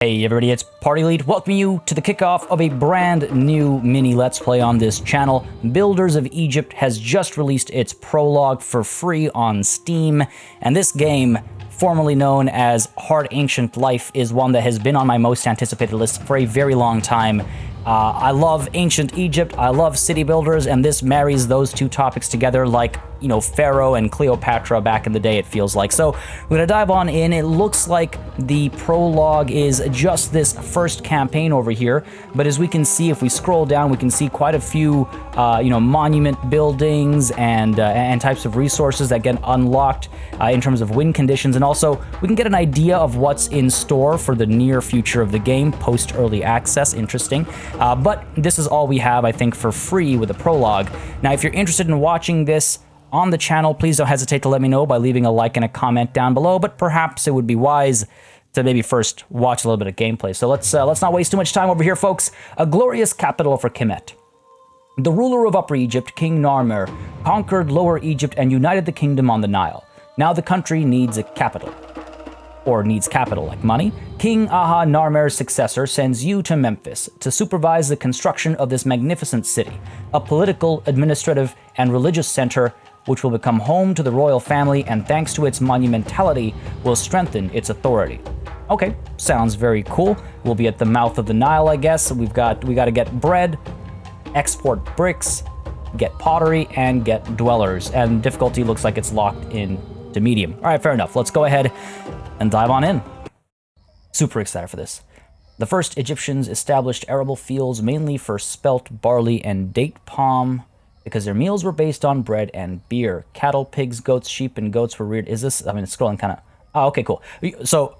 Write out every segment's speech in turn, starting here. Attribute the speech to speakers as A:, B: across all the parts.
A: Hey everybody, it's Party Lead, welcoming you to the kickoff of a brand new mini Let's Play on this channel. Builders of Egypt has just released its Prologue for free on Steam, and this game, formerly known as Hard Ancient Life, is one that has been on my most anticipated list for a very long time. I love ancient Egypt, I love city builders, and this marries those two topics together like, you know, Pharaoh and Cleopatra back in the day, it feels like. So we're gonna dive on in. It looks like the prologue is just this first campaign over here, but as we can see, if we scroll down, we can see quite a few, you know, monument buildings and types of resources that get unlocked in terms of win conditions, and also we can get an idea of what's in store for the near future of the game, post-early access. Interesting. But this is all we have, I think, for free with the prologue. Now, if you're interested in watching this on the channel, please don't hesitate to let me know by leaving a like and a comment down below, but perhaps it would be wise to maybe first watch a little bit of gameplay. So let's not waste too much time over here, folks. A glorious capital for Kemet. The ruler of Upper Egypt, King Narmer, conquered Lower Egypt and united the kingdom on the Nile. Now the country needs a capital. Or needs capital, like money. King Aha Narmer's successor sends you to Memphis to supervise the construction of this magnificent city, a political, administrative, and religious center which will become home to the royal family and, thanks to its monumentality, will strengthen its authority. Okay, sounds very cool. We'll be at the mouth of the Nile, I guess. We got to get bread, export bricks, get pottery, and get dwellers. And difficulty looks like it's locked in to medium. All right, fair enough. Let's go ahead and dive on in. Super excited for this. The first Egyptians established arable fields mainly for spelt, barley, and date palm because their meals were based on bread and beer. Cattle, pigs, goats, sheep, and goats were reared. Is this, I mean, it's scrolling kind of, oh, okay, cool. So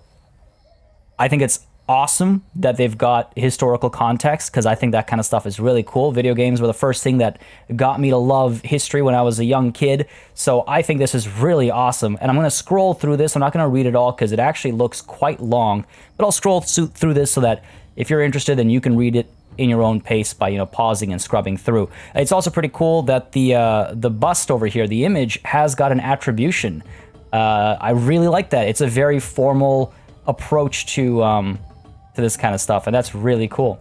A: I think it's awesome that they've got historical context, because I think that kind of stuff is really cool. Video games were the first thing that got me to love history when I was a young kid, so I think this is really awesome. And I'm going to scroll through this. I'm not going to read it all because it actually looks quite long, but I'll scroll through this so that if you're interested, then you can read it in your own pace by, you know, pausing and scrubbing through. It's also pretty cool that the bust over here, the image, has got an attribution. I really like that. It's a very formal approach to this kind of stuff, and that's really cool.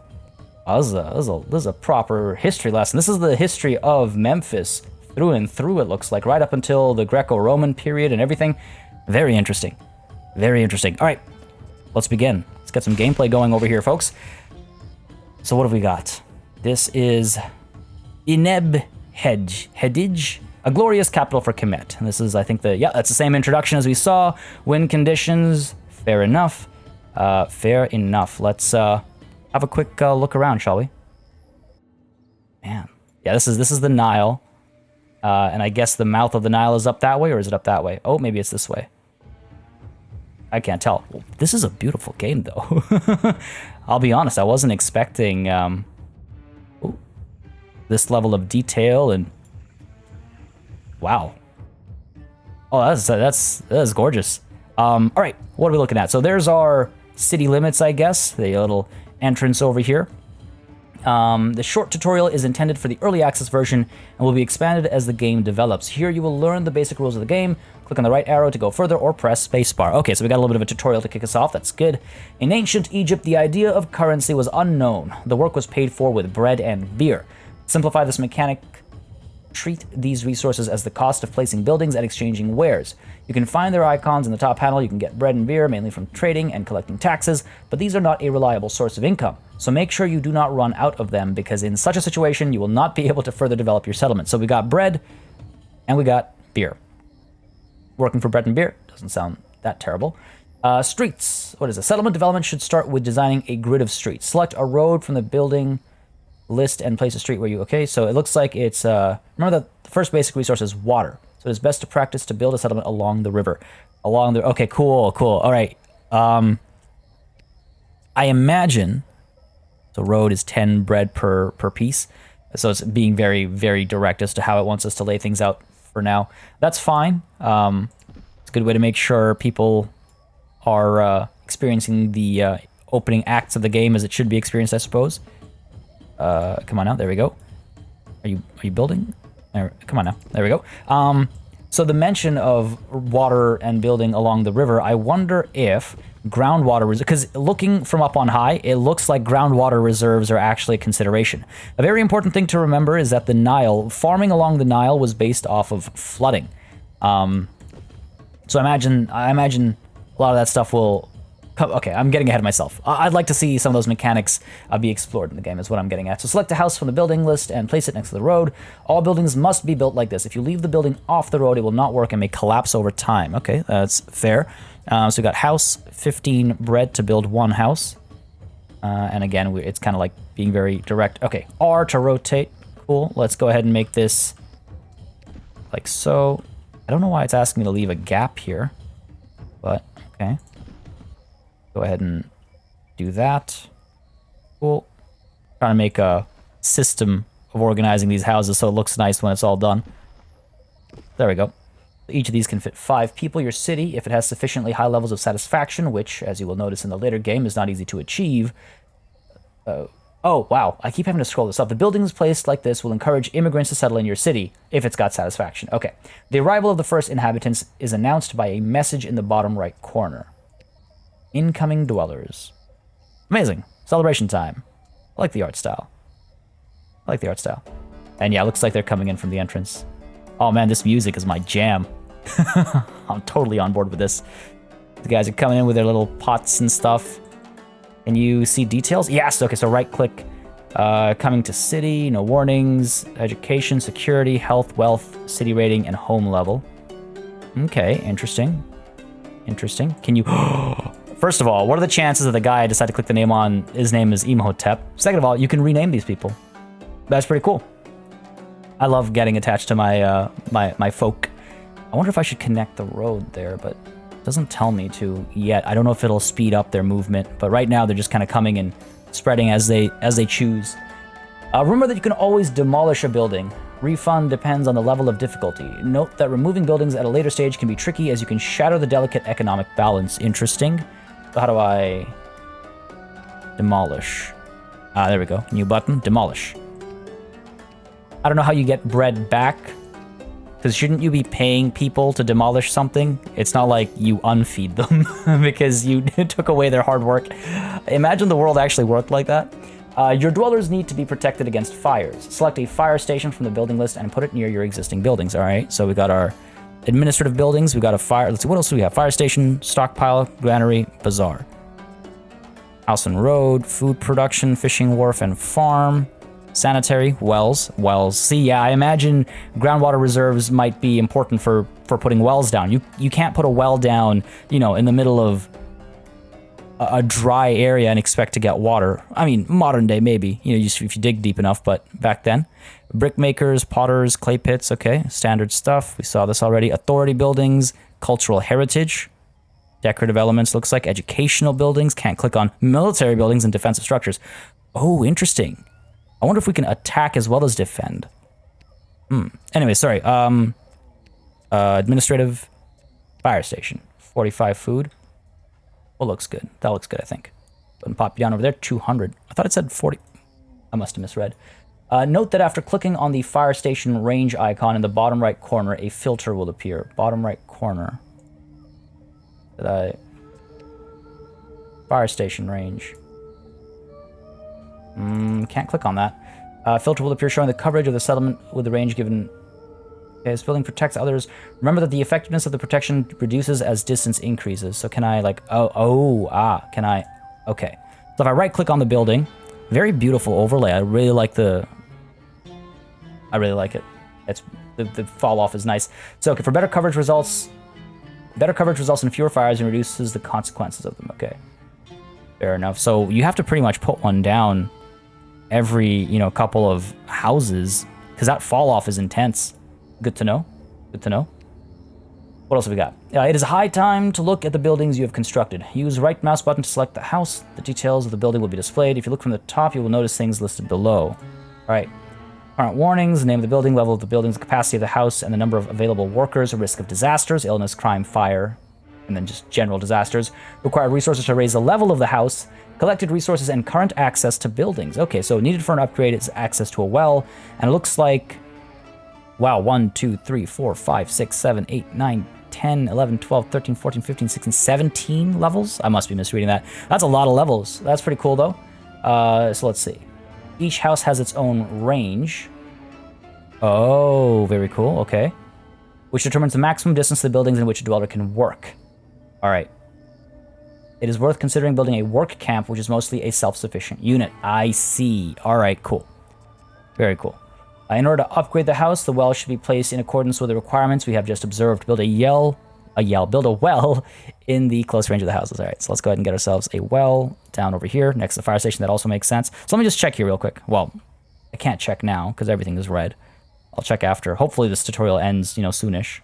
A: Oh, this is a proper history lesson. This is the history of Memphis through and through, it looks like, right up until the Greco-Roman period and everything. Very interesting. Very interesting. All right, let's begin. Let's get some gameplay going over here, folks. So what have we got? This is Ineb Hedij, a glorious capital for Kemet. And this is, I think, that's the same introduction as we saw. Win conditions, fair enough. Fair enough. Let's have a quick look around, shall we? Man, yeah, this is the Nile, and I guess the mouth of the Nile is up that way, or is it up that way? Oh, maybe it's this way. I can't tell. Well, this is a beautiful game, though. I'll be honest, I wasn't expecting this level of detail, and wow. Oh, that's gorgeous. All right, what are we looking at? So there's our city limits, I guess, the little entrance over here. The short tutorial is intended for the early access version and will be expanded as the game develops. Here you will learn the basic rules of the game. Click on the right arrow to go further or press spacebar. Okay, so we got a little bit of a tutorial to kick us off. That's good. In ancient Egypt, the idea of currency was unknown. The work was paid for with bread and beer. Simplify this mechanic. Treat these resources as the cost of placing buildings and exchanging wares. You can find their icons in the top panel. You can get bread and beer, mainly from trading and collecting taxes, but these are not a reliable source of income. So make sure you do not run out of them, because in such a situation, you will not be able to further develop your settlement. So we got bread and we got beer. Working for bread and beer doesn't sound that terrible. Streets. What is it? Settlement development should start with designing a grid of streets. Select a road from the building list and place a street where you... Okay, so it looks like it's... remember that the first basic resource is water. So it's best to practice to build a settlement along the river. Okay, cool. All right. I imagine the road is 10 bread per piece. So it's being very, very direct as to how it wants us to lay things out for now. That's fine. It's a good way to make sure people are experiencing the opening acts of the game as it should be experienced, I suppose. Come on now, there we go. Are you building? Come on now, there we go. So the mention of water and building along the river, I wonder if groundwater reserves, because looking from up on high, it looks like groundwater reserves are actually a consideration. A very important thing to remember is that the Nile, farming along the Nile was based off of flooding. So I imagine a lot of that stuff will... Okay, I'm getting ahead of myself. I'd like to see some of those mechanics be explored in the game is what I'm getting at. So select a house from the building list and place it next to the road. All buildings must be built like this. If you leave the building off the road, it will not work and may collapse over time. Okay, that's fair. So we got house, 15 bread to build one house. And again, it's kind of like being very direct. Okay, R to rotate. Cool. Let's go ahead and make this like so. I don't know why it's asking me to leave a gap here, but okay. Go ahead and do that. Cool. Trying to make a system of organizing these houses so it looks nice when it's all done. There we go. Each of these can fit 5 people. Your city, if it has sufficiently high levels of satisfaction, which, as you will notice in the later game, is not easy to achieve. Oh, wow. I keep having to scroll this up. The buildings placed like this will encourage immigrants to settle in your city if it's got satisfaction. Okay. The arrival of the first inhabitants is announced by a message in the bottom right corner. Incoming dwellers. Amazing. Celebration time. I like the art style. I like the art style. And yeah, it looks like they're coming in from the entrance. Oh man, this music is my jam. I'm totally on board with this. The guys are coming in with their little pots and stuff. Can you see details? Yes. Okay, so right click. Coming to city, no warnings, education, security, health, wealth, city rating, and home level. Okay, interesting. Interesting. Can you... First of all, what are the chances that the guy I decide to click the name on, his name is Imhotep? Second of all, you can rename these people. That's pretty cool. I love getting attached to my my folk. I wonder if I should connect the road there, but it doesn't tell me to yet. I don't know if it'll speed up their movement, but right now they're just kind of coming and spreading as they choose. Remember that you can always demolish a building. Refund depends on the level of difficulty. Note that removing buildings at a later stage can be tricky as you can shatter the delicate economic balance. Interesting. So how do I demolish? There we go. New button, demolish. I don't know how you get bread back, because shouldn't you be paying people to demolish something? It's not like you unfeed them because you took away their hard work. Imagine the world actually worked like that. Your dwellers need to be protected against fires. Select a fire station from the building list and put it near your existing buildings. All right, so we got our administrative buildings. We got a fire. Let's see, what else do we have? Fire station, stockpile, granary, bazaar. House and road, food production, fishing wharf and farm. Sanitary, wells. See, yeah, I imagine groundwater reserves might be important for putting wells down. You can't put a well down, you know, in the middle of a dry area and expect to get water. I mean, modern day maybe, you know, just if you dig deep enough, but back then. Brick makers, potters, clay pits, okay, standard stuff. We saw this already. Authority buildings, cultural heritage, decorative elements, looks like educational buildings. Can't click on military buildings and defensive structures. Oh, interesting. I wonder if we can attack as well as defend. Anyway, sorry. Administrative fire station, 45 food. Well, looks good. That looks good, I think. Go and pop down over there, 200. I thought it said 40. I must have misread. Note that after clicking on the fire station range icon in the bottom right corner, a filter will appear. Bottom right corner. Fire station range. Can't click on that. Filter will appear showing the coverage of the settlement with the range given. Okay, this building protects others. Remember that the effectiveness of the protection reduces as distance increases. So can I like, can I? Okay. So if I right click on the building, very beautiful overlay. I really like it. It's the fall off is nice. So okay, for better coverage results in fewer fires and reduces the consequences of them. Okay. Fair enough. So you have to pretty much put one down every, you know, couple of houses because that fall off is intense. Good to know. Good to know. What else have we got? It is high time to look at the buildings you have constructed. Use right mouse button to select the house. The details of the building will be displayed. If you look from the top, you will notice things listed below. All right. Current warnings, the name of the building, level of the building, the capacity of the house, and the number of available workers, risk of disasters, illness, crime, fire, and then just general disasters. Required resources to raise the level of the house. Collected resources and current access to buildings. Okay, so needed for an upgrade is access to a well, and it looks like, wow, 1, 2, 3, 4, 5, 6, 7, 8, 9, 10, 11, 12, 13, 14, 15, 16, 17 levels. I must be misreading that. That's a lot of levels. That's pretty cool, though. So let's see. Each house has its own range. Oh, very cool. Okay. Which determines the maximum distance to the buildings in which a dweller can work. All right. It is worth considering building a work camp, which is mostly a self-sufficient unit. I see. All right, cool. Very cool. In order to upgrade the house, the well should be placed in accordance with the requirements we have just observed. Build build a well in the close range of the houses. All right, so let's go ahead and get ourselves a well down over here next to the fire station. That also makes sense. So let me just check here real quick. Well, I can't check now because everything is red. I'll check after. Hopefully this tutorial ends, soonish.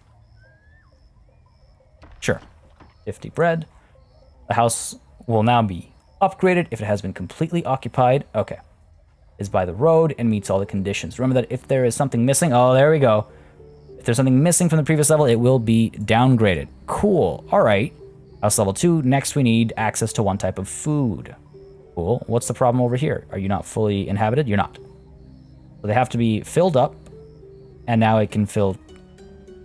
A: Sure. 50 bread. The house will now be upgraded if it has been completely occupied. Okay. Is by the road and meets all the conditions. Remember that if there is something missing... Oh, there we go. If there's something missing from the previous level, it will be downgraded. Cool. All right. House level 2. Next, we need access to one type of food. Cool. What's the problem over here? Are you not fully inhabited? You're not. So they have to be filled up. And now it can fill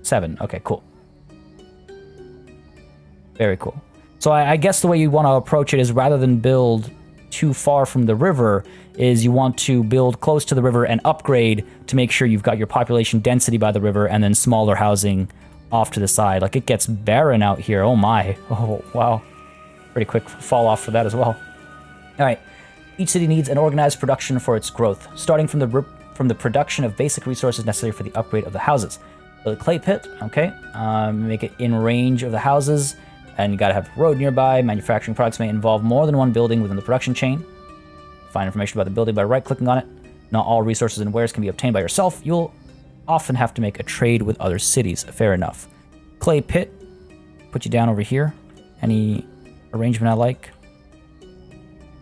A: 7. Okay, cool. Very cool. So I guess the way you want to approach it is rather than build too far from the river, is you want to build close to the river and upgrade to make sure you've got your population density by the river and then smaller housing off to the side. Like, it gets barren out here. Oh my. Oh, wow. Pretty quick fall off for that as well. All right. Each city needs an organized production for its growth, starting from the production of basic resources necessary for the upgrade of the houses. Build a clay pit, okay. Make it in range of the houses, and you gotta have a road nearby. Manufacturing products may involve more than one building within the production chain. Find information about the building by right-clicking on it. Not all resources and wares can be obtained by yourself. You'll often have to make a trade with other cities. Fair enough. Clay pit. Put you down over here. Any arrangement I like?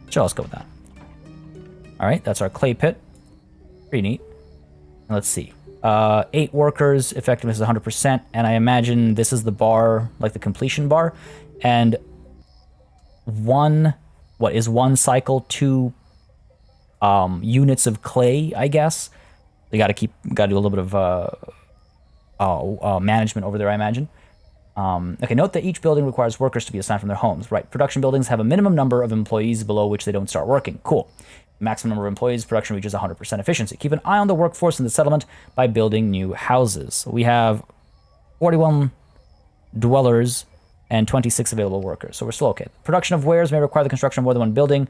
A: Sure, let's go with that. All right, that's our clay pit. Pretty neat. Let's see. 8 workers, effectiveness is 100%, and I imagine this is the bar, like the completion bar, and one cycle 2 units of clay, I guess. They gotta do a little bit of management over there, I imagine. Okay, note that each building requires workers to be assigned from their homes. Right, production buildings have a minimum number of employees below which they don't start working. Cool. Maximum number of employees, production reaches 100% efficiency. Keep an eye on the workforce in the settlement by building new houses. We have 41 dwellers and 26 available workers, so we're still okay. Production of wares may require the construction of more than one building.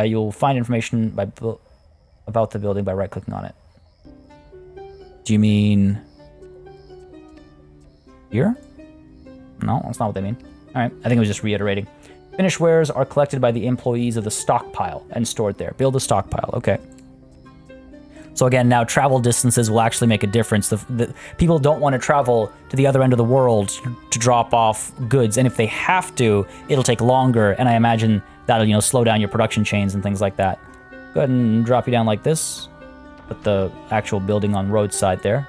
A: You'll find information about the building by right-clicking on it. Do you mean here? No, that's not what they mean. All right, I think it was just reiterating. Finished wares are collected by the employees of the stockpile and stored there. Build a stockpile, okay. So again, now travel distances will actually make a difference. The people don't want to travel to the other end of the world to drop off goods, and if they have to, it'll take longer, and I imagine that'll, slow down your production chains and things like that. Go ahead and drop you down like this. Put the actual building on roadside there.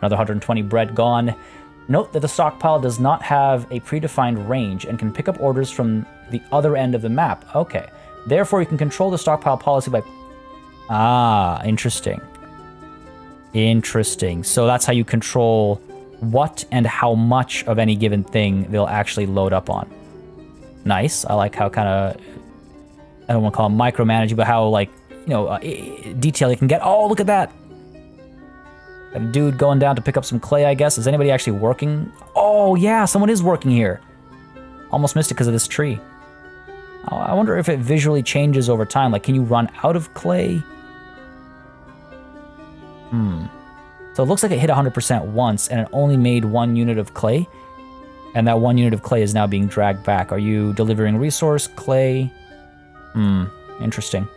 A: Another 120 bread gone. Note that the stockpile does not have a predefined range and can pick up orders from the other end of the map. Okay. Therefore, you can control the stockpile policy by... Ah, interesting. Interesting. So that's how you control what and how much of any given thing they'll actually load up on. Nice. I like how kind of... I don't want to call it micromanaging, but how, detail you can get. Oh, look at that. A dude going down to pick up some clay, I guess. Is anybody actually working? Oh, yeah, someone is working here. Almost missed it because of this tree. Oh, I wonder if it visually changes over time. Like, can you run out of clay? So it looks like it hit 100% once, and it only made 1 unit of clay. And that 1 unit of clay is now being dragged back. Are you delivering resource, clay? Interesting.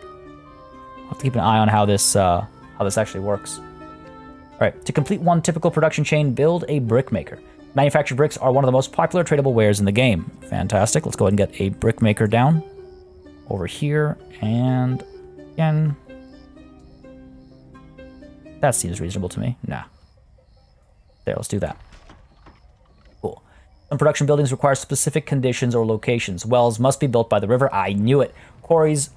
A: I'll have to keep an eye on how this actually works. All right, to complete one typical production chain, build a brick maker. Manufactured bricks are one of the most popular tradable wares in the game. Fantastic. Let's go ahead and get a brick maker down over here. And again, that seems reasonable to me. Nah. There, let's do that. Cool. Some production buildings require specific conditions or locations. Wells must be built by the river. I knew it. Quarries...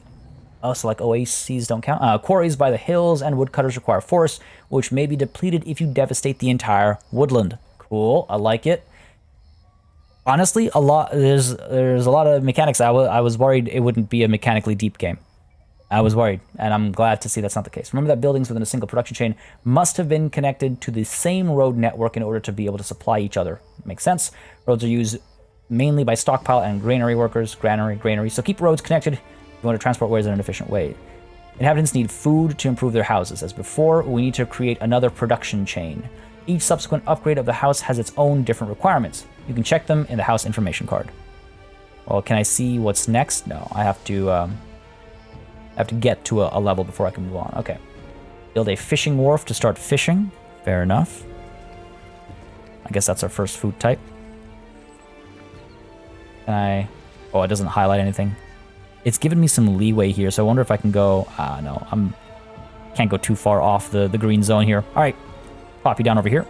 A: Oh, so like oases don't count. Quarries by the hills and woodcutters require forests, which may be depleted if you devastate the entire woodland. Cool, I like it. Honestly, there's a lot of mechanics. I was worried it wouldn't be a mechanically deep game. I was worried, and I'm glad to see that's not the case. Remember that buildings within a single production chain must have been connected to the same road network in order to be able to supply each other. Makes sense. Roads are used mainly by stockpile and granary workers. Granary. So keep roads connected if you want to transport wares in an efficient way. Inhabitants need food to improve their houses. As before, we need to create another production chain. Each subsequent upgrade of the house has its own different requirements. You can check them in the house information card. Well, can I see what's next? No, I have to get to a level before I can move on. Okay. Build a fishing wharf to start fishing. Fair enough. I guess that's our first food type. Can I... Oh, it doesn't highlight anything. It's given me some leeway here, so I wonder if I can go... no, can't go too far off the green zone here. All right, pop you down over here.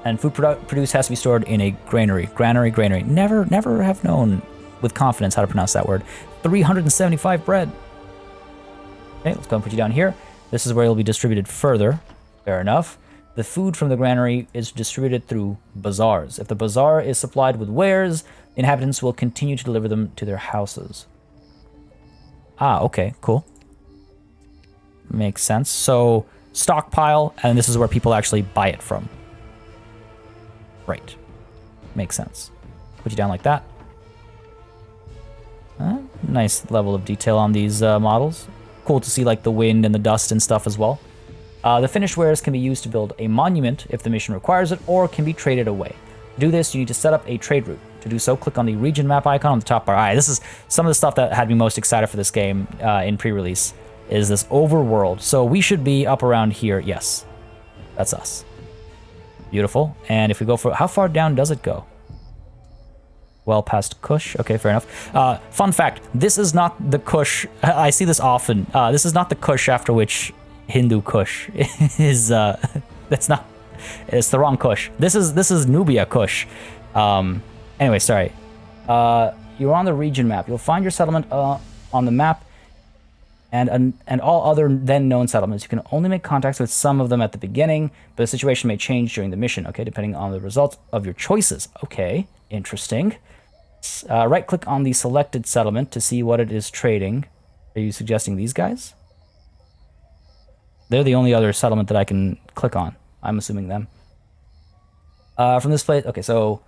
A: And food produced has to be stored in a granary. Granary. Never have known with confidence how to pronounce that word. 375 bread. Okay, let's go and put you down here. This is where it'll be distributed further. Fair enough. The food from the granary is distributed through bazaars. If the bazaar is supplied with wares, the inhabitants will continue to deliver them to their houses. Okay, cool. Makes sense. So, stockpile, and this is where people actually buy it from. Right. Makes sense. Put you down like that. Nice level of detail on these models. Cool to see like the wind and the dust and stuff as well. The finished wares can be used to build a monument if the mission requires it, or can be traded away. To do this, you need to set up a trade route. To do so, click on the region map icon on the top bar. All right, this is some of the stuff that had me most excited for this game in pre-release, is this overworld. So we should be up around here. Yes, that's us. Beautiful. And if we go for... How far down does it go? Well past Kush. Okay, fair enough. Fun fact, this is not the Kush. I see this often. This is not the Kush after which Hindu Kush is... that's not... It's the wrong Kush. This is Nubia Kush. Anyway, sorry. You're on the region map. You'll find your settlement on the map and all other then known settlements. You can only make contacts with some of them at the beginning, but the situation may change during the mission, okay, depending on the results of your choices. Okay, interesting. Right-click on the selected settlement to see what it is trading. Are you suggesting these guys? They're the only other settlement that I can click on. I'm assuming them. From this place, okay, so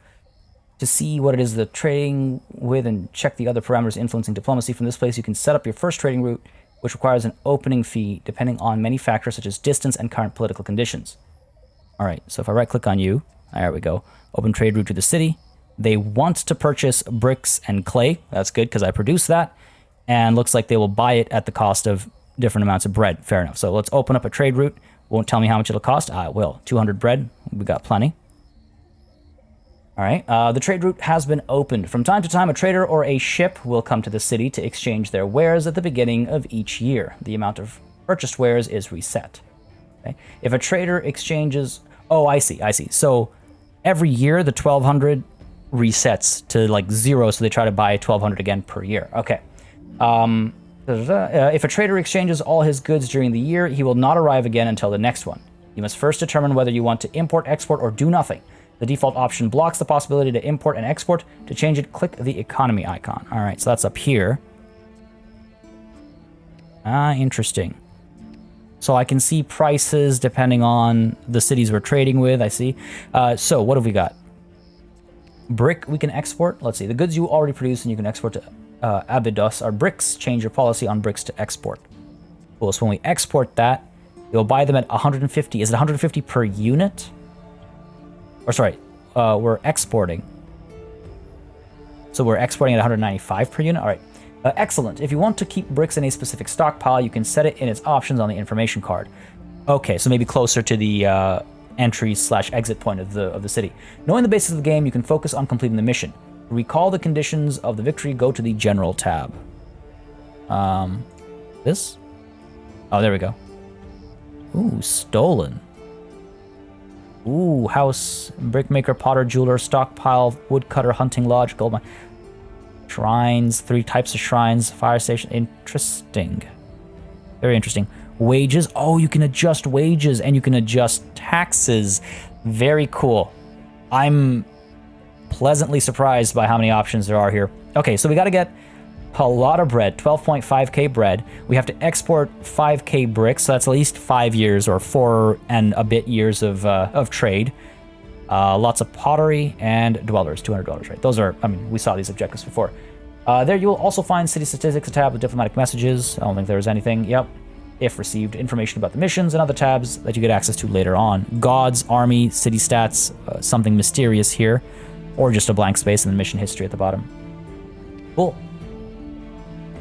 A: to see what it is they're trading with and check the other parameters influencing diplomacy, from this place you can set up your first trading route, which requires an opening fee depending on many factors such as distance and current political conditions. All right, so if I right-click on you, there we go. Open trade route to the city. They want to purchase bricks and clay. That's good because I produce that. And looks like they will buy it at the cost of different amounts of bread. Fair enough. So let's open up a trade route. Won't tell me how much it'll cost. It will. 200 bread. We got plenty. All right. The trade route has been opened. From time to time, a trader or a ship will come to the city to exchange their wares at the beginning of each year. The amount of purchased wares is reset. Okay. If a trader exchanges... Oh, I see. So every year, the 1,200 resets to like 0, so they try to buy 1,200 again per year. Okay. If a trader exchanges all his goods during the year, he will not arrive again until the next one. You must first determine whether you want to import, export, or do nothing. The default option blocks the possibility to import and export. To change it, click the economy icon. All right, so that's up here. Interesting. So I can see prices depending on the cities we're trading with, I see. So what have we got? Brick we can export. Let's see. The goods you already produce and you can export to Abydos are bricks. Change your policy on bricks to export. Cool, so when we export that, you'll buy them at 150. Is it 150 per unit? Or sorry, we're exporting. So we're exporting at 195 per unit? All right. Excellent. If you want to keep bricks in a specific stockpile, you can set it in its options on the information card. Okay, so maybe closer to the entry/exit point of the city. Knowing the basics of the game, you can focus on completing the mission. To recall the conditions of the victory, go to the General tab. This? Oh, there we go. Ooh, stolen. Ooh, house, brickmaker, potter, jeweler, stockpile, woodcutter, hunting lodge, gold mine. Shrines, 3 types of shrines, fire station. Interesting. Very interesting. Wages. Oh, you can adjust wages and you can adjust taxes. Very cool. I'm pleasantly surprised by how many options there are here. Okay, so we got to get a lot of bread, 12.5k bread. We have to export 5k bricks, so that's at least 5 years or 4 and a bit years of trade. Lots of pottery and dwellers, 200 dwellers, right? Those are, I mean, we saw these objectives before. There you will also find city statistics, a tab with diplomatic messages. I don't think there's anything. Yep. If received, information about the missions and other tabs that you get access to later on. Gods, army, city stats, something mysterious here, or just a blank space in the mission history at the bottom. Cool.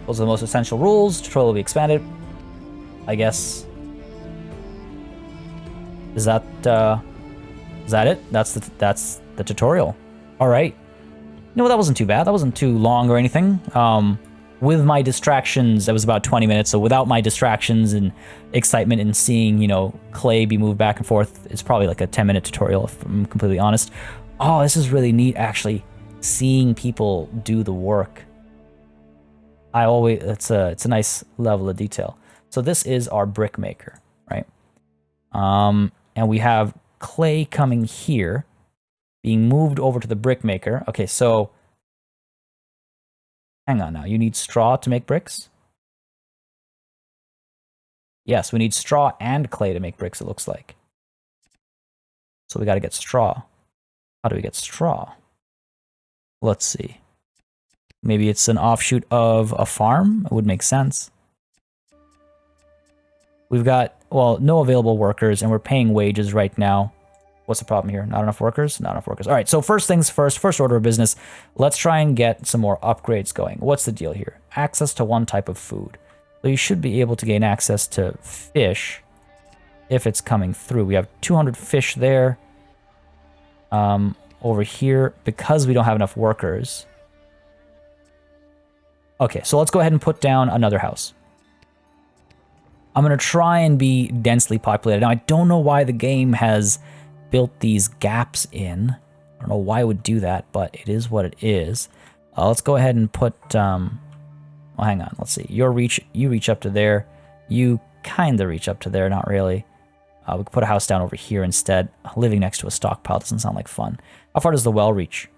A: Those are the most essential rules. Tutorial will be expanded, I guess. Is that it? That's the tutorial. All right. No, that wasn't too bad. That wasn't too long or anything. With my distractions, that was about 20 minutes. So without my distractions and excitement in seeing, you know, clay be moved back and forth, it's probably like a 10-minute tutorial, if I'm completely honest. Oh, this is really neat, actually, seeing people do the work. It's a nice level of detail. So this is our brick maker, right? And we have clay coming here, being moved over to the brick maker. Okay, so hang on now. You need straw to make bricks? Yes, we need straw and clay to make bricks, it looks like. So we got to get straw. How do we get straw? Let's see. Maybe it's an offshoot of a farm? It would make sense. We've got, well, no available workers, and we're paying wages right now. What's the problem here? Not enough workers? Not enough workers. All right, so first things first, first order of business, let's try and get some more upgrades going. What's the deal here? Access to one type of food. So you should be able to gain access to fish if it's coming through. We have 200 fish there. Over here, because we don't have enough workers. Okay, so let's go ahead and put down another house. I'm going to try and be densely populated. Now, I don't know why the game has built these gaps in. I don't know why it would do that, but it is what it is. Let's go ahead and put, well, hang on, let's see. You reach up to there. You kind of reach up to there, not really. We could put a house down over here instead. Living next to a stockpile doesn't sound like fun. How far does the well reach?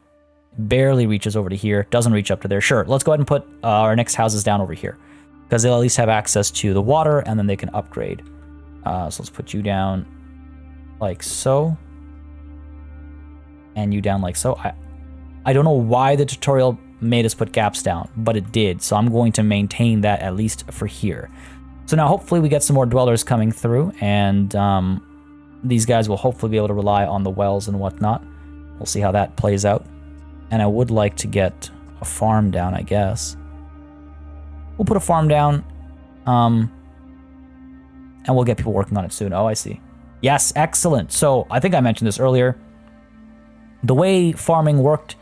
A: Barely reaches over to here. Doesn't reach up to there. Sure, let's go ahead and put our next houses down over here, because they'll at least have access to the water, and then they can upgrade. So let's put you down like so. And you down like so. I don't know why the tutorial made us put gaps down, but it did. So I'm going to maintain that at least for here. So now hopefully we get some more dwellers coming through, and these guys will hopefully be able to rely on the wells and whatnot. We'll see how that plays out. And I would like to get a farm down, I guess. We'll put a farm down, and we'll get people working on it soon. Oh, I see. Yes, excellent. So I think I mentioned this earlier. The way farming worked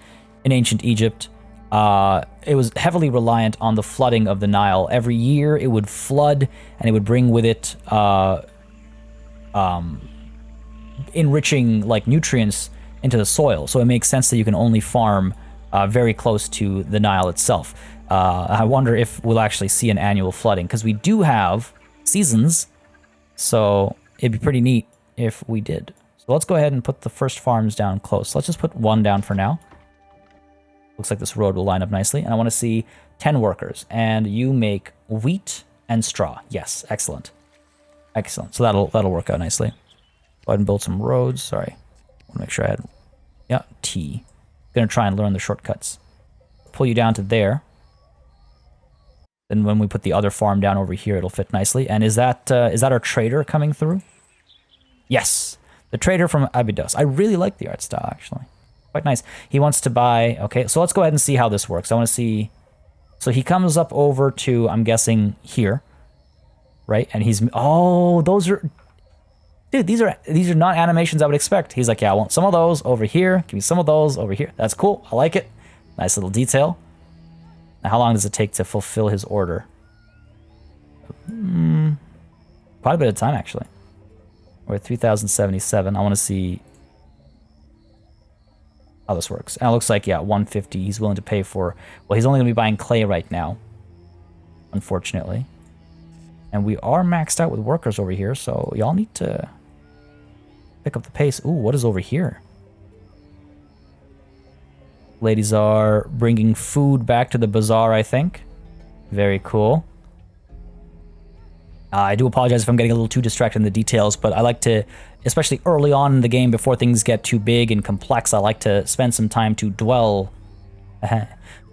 A: in ancient Egypt, it was heavily reliant on the flooding of the Nile. Every year it would flood, and it would bring with it enriching like nutrients into the soil. So it makes sense that you can only farm very close to the Nile itself. I wonder if we'll actually see an annual flooding, because we do have seasons, so it'd be pretty neat if we did. So let's go ahead and put the first farms down close. Let's just put one down for now. Looks like this road will line up nicely. And I want to see 10 workers. And you make wheat and straw. Yes, excellent. Excellent. So that'll work out nicely. Go ahead and build some roads. Sorry. I want to make sure I had... Yeah, T. Gonna try and learn the shortcuts. Pull you down to there. Then when we put the other farm down over here, it'll fit nicely. And is that our trader coming through? Yes. The trader from Abydos. I really like the art style, actually. Quite nice. He wants to buy... Okay, so let's go ahead and see how this works. I want to see... So he comes up over to, I'm guessing, here. Right? And he's... Oh, those are... Dude, these are not animations I would expect. He's like, yeah, I want some of those over here. Give me some of those over here. That's cool. I like it. Nice little detail. Now, how long does it take to fulfill his order? Quite a bit of time, actually. We're at 3,077. I want to see how this works. And it looks like, yeah, 150 he's willing to pay for. Well, he's only going to be buying clay right now, unfortunately. And we are maxed out with workers over here, so y'all need to pick up the pace. Ooh, what is over here? Ladies are bringing food back to the bazaar, I think. Very cool. I do apologize if I'm getting a little too distracted in the details, but I like to, especially early on in the game before things get too big and complex, I like to spend some time to dwell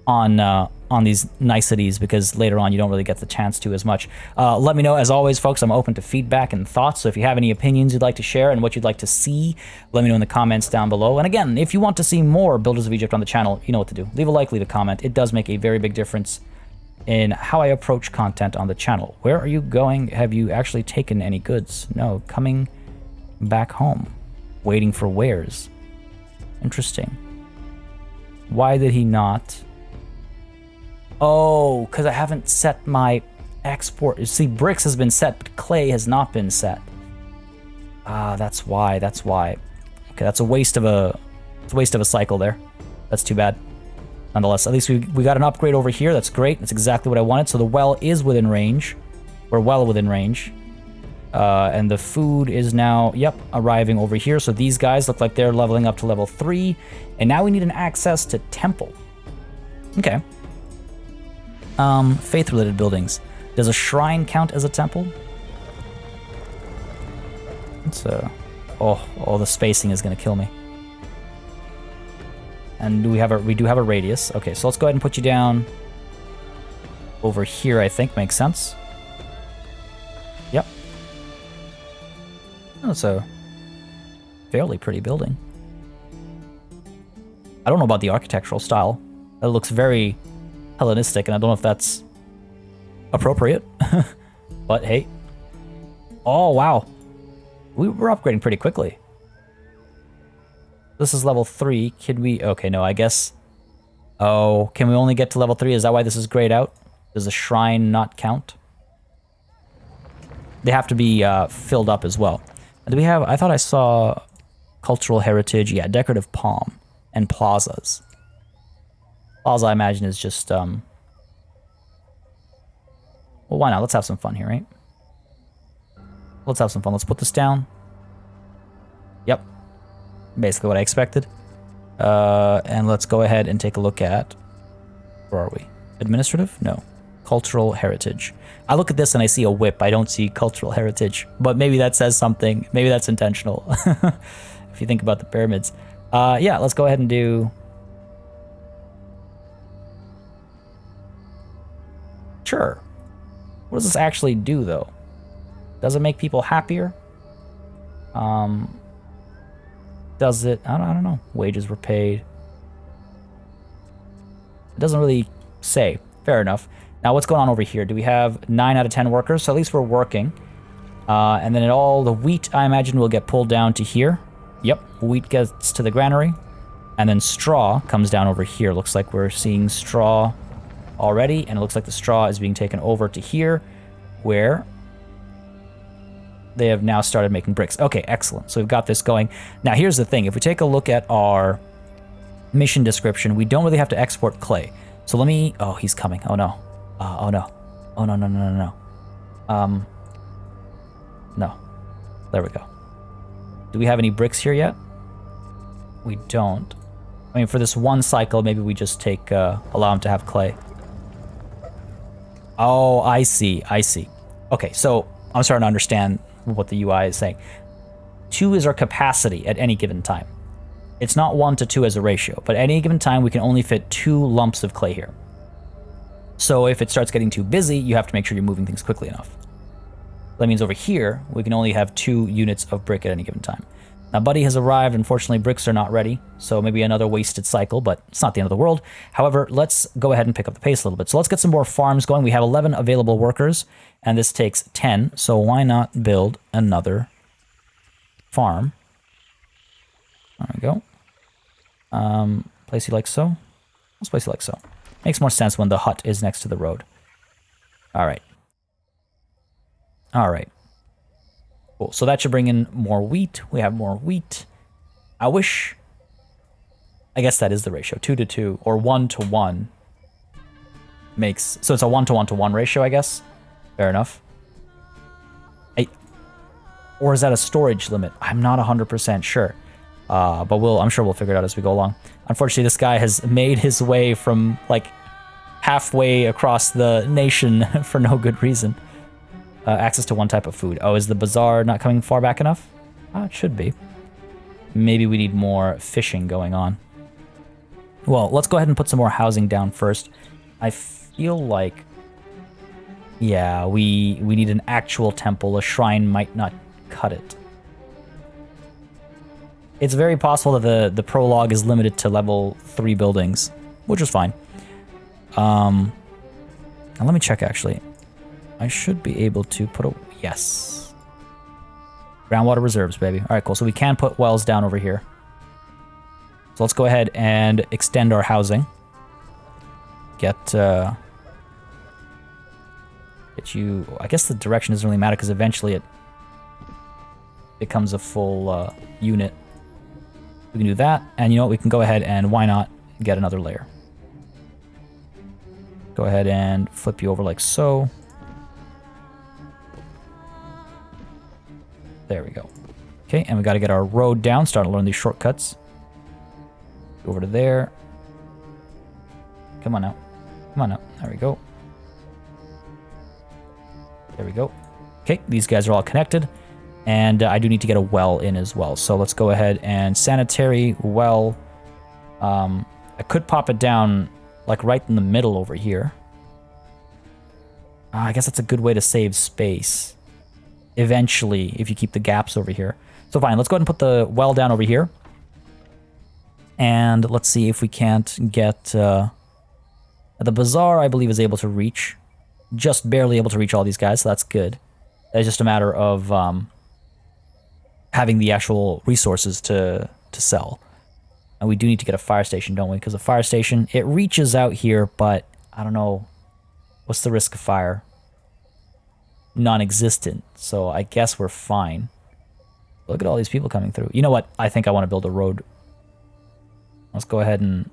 A: on these niceties, because later on you don't really get the chance to as much. Let me know, as always, folks, I'm open to feedback and thoughts, so if you have any opinions you'd like to share and what you'd like to see, let me know in the comments down below. And again, if you want to see more Builders of Egypt on the channel, you know what to do. Leave a like, leave a comment. It does make a very big difference in how I approach content on the channel. Where are you going? Have you actually taken any goods? No, coming back home. Waiting for wares. Interesting. Why did he not? Oh, because I haven't set my export. You see, bricks has been set, but clay has not been set. Ah, that's why, that's why. Okay, that's a waste of a cycle there. That's too bad. Nonetheless, at least we got an upgrade over here. That's great. That's exactly what I wanted. So the well is within range. We're well within range. And the food is now, yep, arriving over here. So these guys look like they're leveling up to level 3. And now we need an access to temple. Okay. Faith-related buildings. Does a shrine count as a temple? It's oh, the spacing is going to kill me. And we do have a radius. Okay, so let's go ahead and put you down over here, I think. Makes sense. Yep. That's a fairly pretty building. I don't know about the architectural style. It looks very Hellenistic, and I don't know if that's appropriate. But hey. Oh, wow. We're upgrading pretty quickly. This is level 3. Can we... Okay, no, I guess... Oh, can we only get to level 3? Is that why this is grayed out? Does the shrine not count? They have to be filled up as well. Do we have... I thought I saw cultural heritage. Yeah, decorative palm and plazas. Plaza, I imagine, is just... Well, why not? Let's have some fun here, right? Let's have some fun. Let's put this down. Yep. Basically what I expected. And let's go ahead and take a look at... Where are we? Administrative? No. Cultural heritage. I look at this and I see a whip. I don't see cultural heritage. But maybe that says something. Maybe that's intentional. If you think about the pyramids. Yeah, let's go ahead and do... Sure. What does this actually do, though? Does it make people happier? Does it... I don't know. Wages were paid. It doesn't really say. Fair enough. Now, what's going on over here? Do we have 9 out of 10 workers? So at least we're working. And then all the wheat, I imagine, will get pulled down to here. Yep. Wheat gets to the granary. And then straw comes down over here. Looks like we're seeing straw already. And it looks like the straw is being taken over to here, where... they have now started making bricks. Okay, excellent. So we've got this going. Now, here's the thing. If we take a look at our mission description, we don't really have to export clay. So let me... Oh, he's coming. Oh, no. Oh, no. Oh, no, no, no, no, no. No. There we go. Do we have any bricks here yet? We don't. I mean, for this one cycle, maybe we just take... allow him to have clay. Oh, I see. I see. Okay, so I'm starting to understand what the UI is saying. 2 is our capacity at any given time. It's not 1 to 2 as a ratio, but at any given time we can only fit 2 lumps of clay here. So if it starts getting too busy, you have to make sure you're moving things quickly enough. That means over here, we can only have 2 units of brick at any given time. Now, Buddy has arrived. Unfortunately, bricks are not ready, so maybe another wasted cycle, but it's not the end of the world. However, let's go ahead and pick up the pace a little bit. So let's get some more farms going. We have 11 available workers, and this takes 10, so why not build another farm? There we go. Place you like so. Let's place you like so. Makes more sense when the hut is next to the road. All right. All right. Cool. So that should bring in more wheat. We have more wheat. I wish... I guess that is the ratio. 2 to 2 or 1 to 1 makes... So it's a 1 to 1 to 1 ratio, I guess. Fair enough. Or is that a storage limit? I'm not 100% sure. But I'm sure we'll figure it out as we go along. Unfortunately, this guy has made his way from like halfway across the nation for no good reason. Access to one type of food. Oh, is the bazaar not coming far back enough? It should be. Maybe we need more fishing going on. Well, let's go ahead and put some more housing down first. I feel like, yeah, we need an actual temple. A shrine might not cut it. It's very possible that the prologue is limited to level 3 buildings, which is fine. Now let me check, actually. I should be able to put a... Yes. Groundwater reserves, baby. All right, cool. So we can put wells down over here. So let's go ahead and extend our housing. Get you... I guess the direction doesn't really matter because eventually it becomes a full unit. We can do that. And you know what? We can go ahead and why not get another layer. Go ahead and flip you over like so. There we go. Okay, and we got to get our road down. Start to learn these shortcuts. Go over to there. Come on now. Come on now. There we go. There we go. Okay, these guys are all connected. And I do need to get a well in as well. So let's go ahead and sanitary well. I could pop it down like right in the middle over here. I guess that's a good way to save space. Eventually, if you keep the gaps over here. So fine, let's go ahead and put the well down over here. And let's see if we can't get... the bazaar, I believe, is able to reach. Just barely able to reach all these guys, so that's good. It's just a matter of having the actual resources to sell. And we do need to get a fire station, don't we? Because the fire station, it reaches out here, but I don't know. What's the risk of fire? Non-existent, so I guess we're fine. Look at all these people coming through. You know what? I think I want to build a road. Let's go ahead and...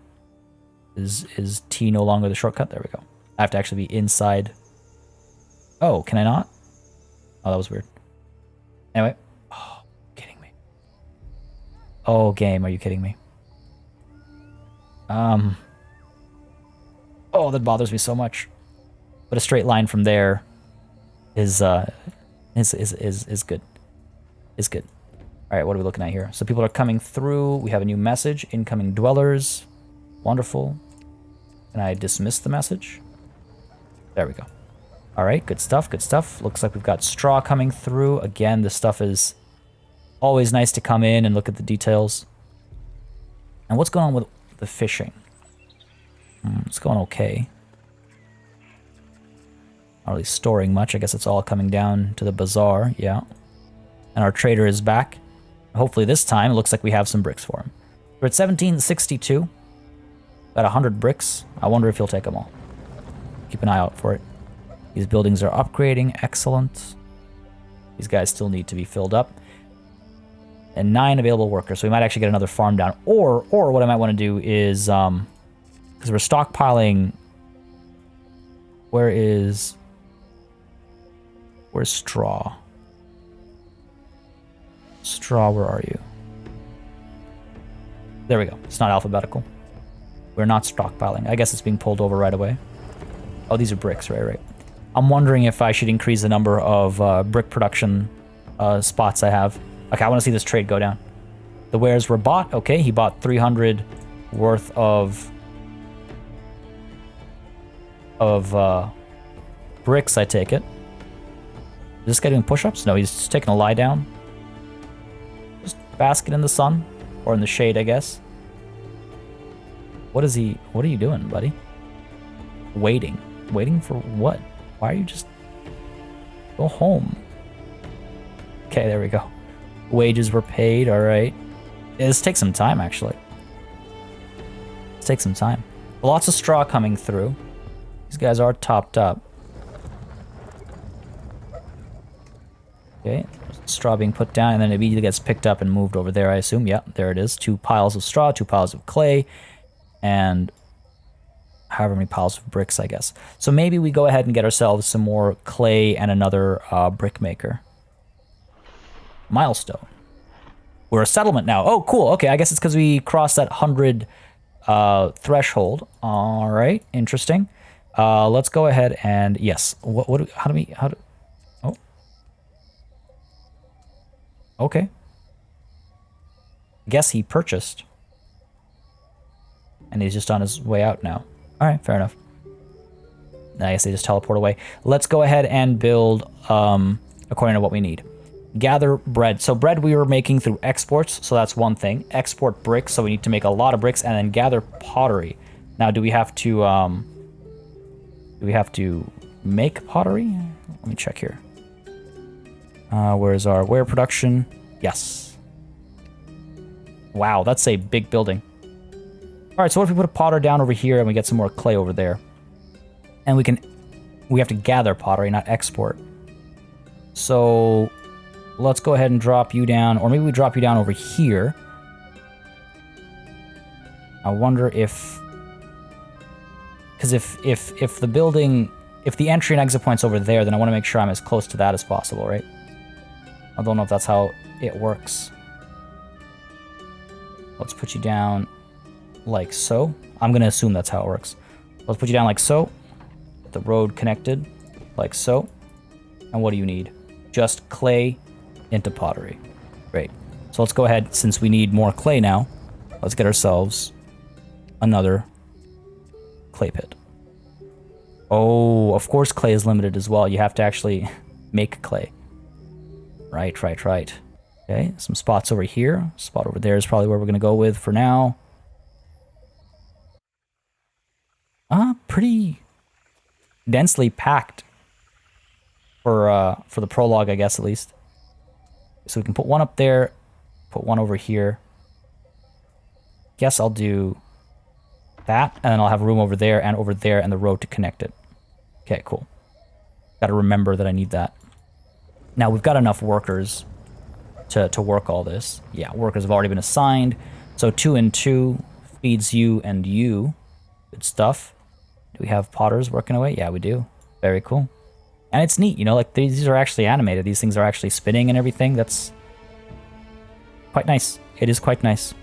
A: Is T no longer the shortcut? There we go. I have to actually be inside. Oh, can I not? Oh, that was weird. Anyway. Oh, kidding me. Oh, game, are you kidding me? Oh, that bothers me so much. But a straight line from there is good. Is good. All right, what are we looking at here? So people are coming through. We have a new message. Incoming dwellers. Wonderful. Can I dismiss the message? There we go. All right, good stuff, good stuff. Looks like we've got straw coming through. Again, this stuff is always nice to come in and look at the details. And what's going on with the fishing? It's going okay. Not really storing much. I guess it's all coming down to the bazaar. Yeah. And our trader is back. Hopefully this time it looks like we have some bricks for him. We're at 1762. Got 100 bricks. I wonder if he'll take them all. Keep an eye out for it. These buildings are upgrading. Excellent. These guys still need to be filled up. And 9 available workers. So we might actually get another farm down. Or what I might want to do is... because we're stockpiling... Where's straw? Straw, where are you? There we go. It's not alphabetical. We're not stockpiling. I guess it's being pulled over right away. Oh, these are bricks, right. I'm wondering if I should increase the number of brick production spots I have. Okay, I want to see this trade go down. The wares were bought. Okay, he bought 300 worth of bricks, I take it. Is this guy doing push-ups? No, he's just taking a lie down. Just basking in the sun. Or in the shade, I guess. What are you doing, buddy? Waiting. Waiting for what? Why are you just... Go home. Okay, there we go. Wages were paid, alright. Yeah, this takes some time, actually. Let's take some time. Lots of straw coming through. These guys are topped up. Okay, straw being put down, and then it immediately gets picked up and moved over there, I assume. Yeah, there it is. 2 piles of straw, 2 piles of clay, and however many piles of bricks, I guess. So maybe we go ahead and get ourselves some more clay and another brick maker. Milestone. We're a settlement now. Oh, cool. Okay, I guess it's because we crossed that 100 threshold. All right, interesting. Let's go ahead and yes. How do? Oh, okay. Guess he purchased, and he's just on his way out now. All right, fair enough. I guess they just teleport away. Let's go ahead and build according to what we need. Gather bread. So bread we were making through exports, so that's one thing. Export bricks, so we need to make a lot of bricks, and then gather pottery. Now, do we have to make pottery? Let me check here. Where's our ware production? Yes. Wow, that's a big building. All right, so what if we put a potter down over here and we get some more clay over there? And we have to gather pottery, not export. So let's go ahead and drop you down, or maybe we drop you down over here. I wonder if, because if the building, if the entry and exit point's over there, then I want to make sure I'm as close to that as possible, right? I don't know if that's how it works. Let's put you down like so. I'm going to assume that's how it works. Let's put you down like so. The road connected like so. And what do you need? Just clay into pottery. Great. So let's go ahead, since we need more clay now, let's get ourselves another clay pit. Oh, of course clay is limited as well. You have to actually make clay. Right. Okay, some spots over here. Spot over there is probably where we're going to go with for now. Pretty densely packed for the prologue, I guess, at least. So we can put one up there, put one over here. Guess I'll do that, and then I'll have room over there, and the road to connect it. Okay, cool. Got to remember that I need that. Now, we've got enough workers to work all this. Yeah, workers have already been assigned. So 2 and 2 feeds you and you. Good stuff. Do we have potters working away? Yeah, we do. Very cool. And it's neat, you know, like these are actually animated. These things are actually spinning and everything. That's quite nice. It is quite nice.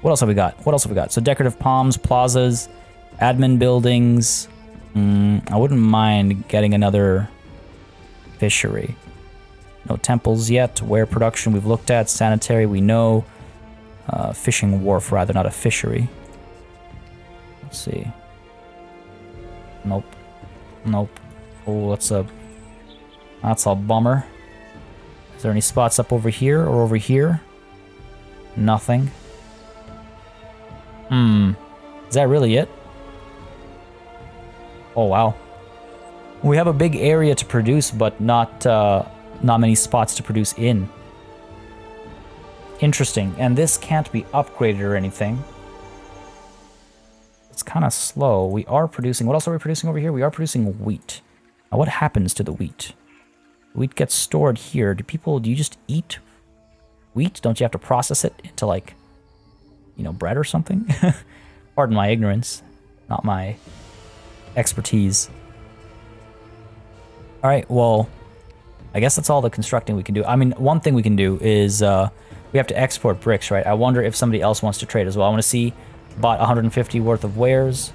A: What else have we got? So decorative palms, plazas, admin buildings. I wouldn't mind getting another fishery. No temples yet. Ware production we've looked at. Sanitary we know. Fishing wharf rather, not a fishery. Let's see. Nope. Oh, that's a bummer. Is there any spots up over here or over here? Nothing. Is that really it? Oh, wow. We have a big area to produce, but not many spots to produce in. Interesting. And this can't be upgraded or anything. It's kind of slow. We are producing... What else are we producing over here? We are producing wheat. Now, what happens to the wheat? Wheat gets stored here. Do you just eat wheat? Don't you have to process it into, like, you know, bread or something? Pardon my ignorance. Not my expertise. All right, well, I guess that's all the constructing we can do. I mean, one thing we can do is we have to export bricks, right? I wonder if somebody else wants to trade as well. I want to see... Bought 150 worth of wares.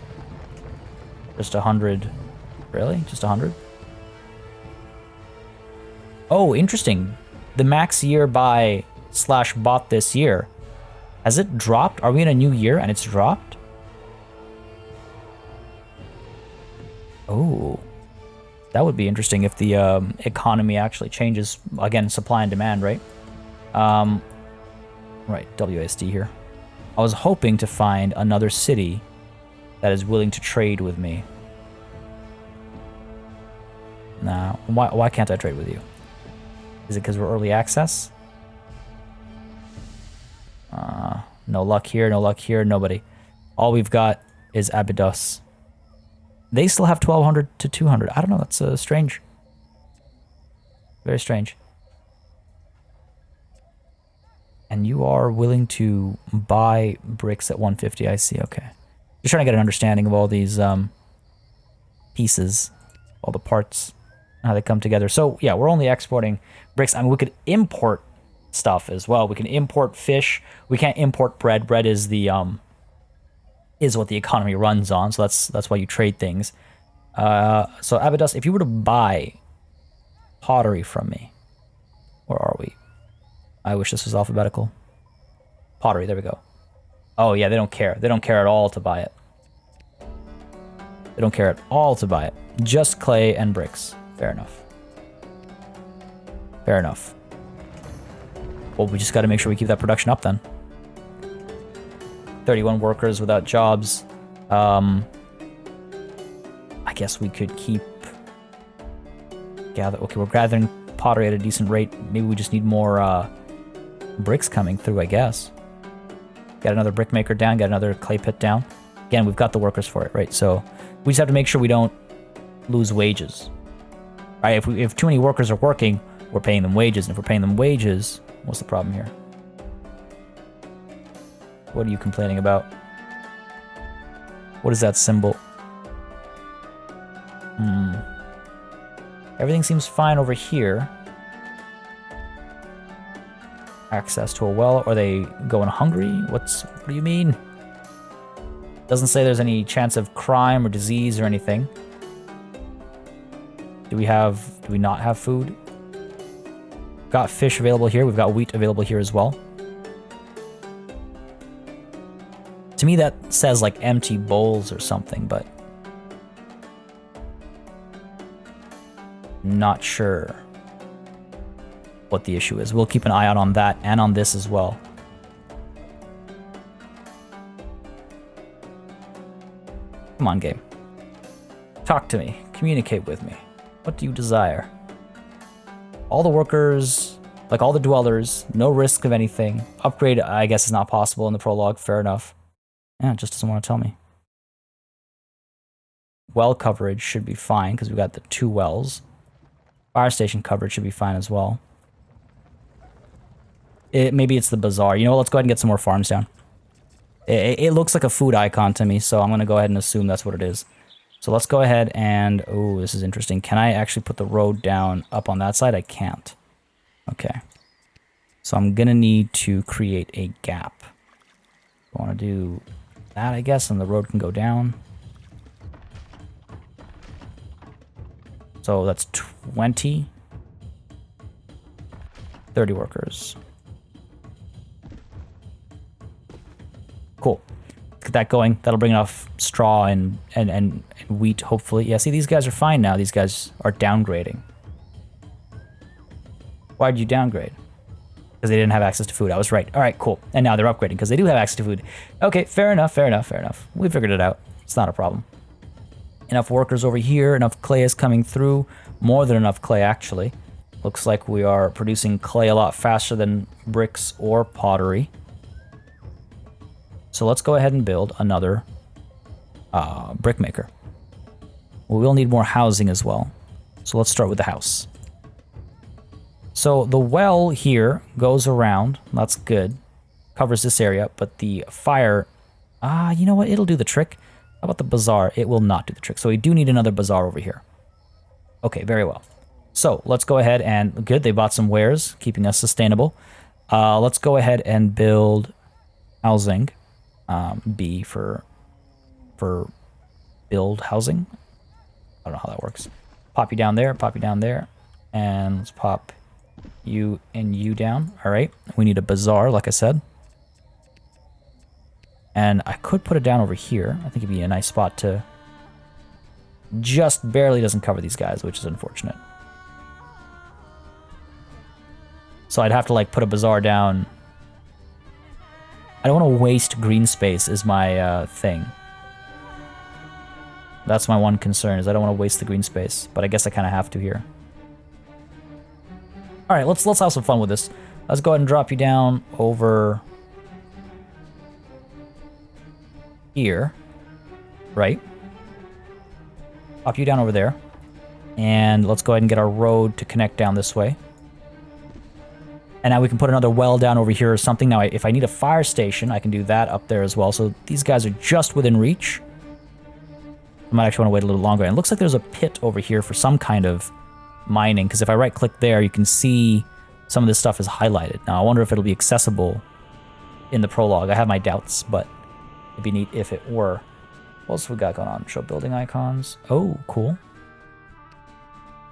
A: Just 100. Really? Just 100? Oh, interesting. The max year buy / bought this year. Has it dropped? Are we in a new year and it's dropped? Oh. That would be interesting if the economy actually changes. Again, supply and demand, right? Right, WASD here. I was hoping to find another city that is willing to trade with me. Nah, why can't I trade with you? Is it because we're early access? No luck here, nobody. All we've got is Abydos. They still have 1,200 to 200. I don't know, that's strange. Very strange. And you are willing to buy bricks at 150, I see, okay. Just trying to get an understanding of all these pieces, all the parts, how they come together. So, yeah, we're only exporting bricks. I mean, we could import stuff as well. We can import fish. We can't import bread. Bread is the is what the economy runs on, so that's why you trade things. So Abydos, if you were to buy pottery from me, where are we? I wish this was alphabetical. Pottery, there we go. Oh yeah, they don't care. They don't care at all to buy it. They don't care at all to buy it. Just clay and bricks. Fair enough. Fair enough. Well, we just got to make sure we keep that production up then. 31 workers without jobs. I guess we could keep... Okay, we're gathering pottery at a decent rate. Maybe we just need more bricks coming through, I guess. Got another brick maker down, got another clay pit down. Again, we've got the workers for it, right? So we just have to make sure we don't lose wages. Right? If too many workers are working, we're paying them wages. And if we're paying them wages, what's the problem here? What are you complaining about? What is that symbol? Everything seems fine over here. Access to a well. Are they going hungry? What do you mean? Doesn't say there's any chance of crime or disease or anything. Do we not have food? Got fish available here. We've got wheat available here as well. To me, that says like empty bowls or something, but not sure what the issue is. We'll keep an eye out on that and on this as well. Come on, game. Talk to me. Communicate with me. What do you desire? All the workers, like all the dwellers, no risk of anything. Upgrade, I guess, is not possible in the prologue. Fair enough. Yeah, it just doesn't want to tell me. Well coverage should be fine because we've got the 2 wells. Fire station coverage should be fine as well. Maybe it's the bazaar. You know what? Let's go ahead and get some more farms down. It looks like a food icon to me, so I'm going to go ahead and assume that's what it is. So let's go ahead and... Oh, this is interesting. Can I actually put the road down up on that side? I can't. Okay. So I'm going to need to create a gap. I want to do that, I guess, and the road can go down. So that's 20. 30 workers. Cool. Get that going. That'll bring enough straw and wheat, hopefully. Yeah, see, these guys are fine now. These guys are downgrading. Why did you downgrade? Because they didn't have access to food. I was right. All right, cool. And now they're upgrading because they do have access to food. Okay, fair enough, fair enough, fair enough. We figured it out. It's not a problem. Enough workers over here. Enough clay is coming through. More than enough clay, actually. Looks like we are producing clay a lot faster than bricks or pottery. So let's go ahead and build another brick maker. We will need more housing as well. So let's start with the house. So the well here goes around. That's good. Covers this area, but the fire... you know what? It'll do the trick. How about the bazaar? It will not do the trick. So we do need another bazaar over here. Okay, very well. So let's go ahead and... Good, they bought some wares, keeping us sustainable. Let's go ahead and build housing. B for build housing. I don't know how that works. Pop you down there, and let's pop you and you down. All right, we need a bazaar, like I said. And I could put it down over here. I think it'd be a nice spot to... Just barely doesn't cover these guys, which is unfortunate. So I'd have to like put a bazaar down. I don't want to waste green space is my thing. That's my one concern, is I don't want to waste the green space. But I guess I kind of have to here. Alright, let's have some fun with this. Let's go ahead and drop you down over... here. Right? Pop you down over there. And let's go ahead and get our road to connect down this way. And now we can put another well down over here or something. Now, if I need a fire station, I can do that up there as well. So these guys are just within reach. I might actually want to wait a little longer. And it looks like there's a pit over here for some kind of mining. Because if I right-click there, you can see some of this stuff is highlighted. Now, I wonder if it'll be accessible in the prologue. I have my doubts, but it'd be neat if it were. What else we got going on? Show building icons. Oh, cool.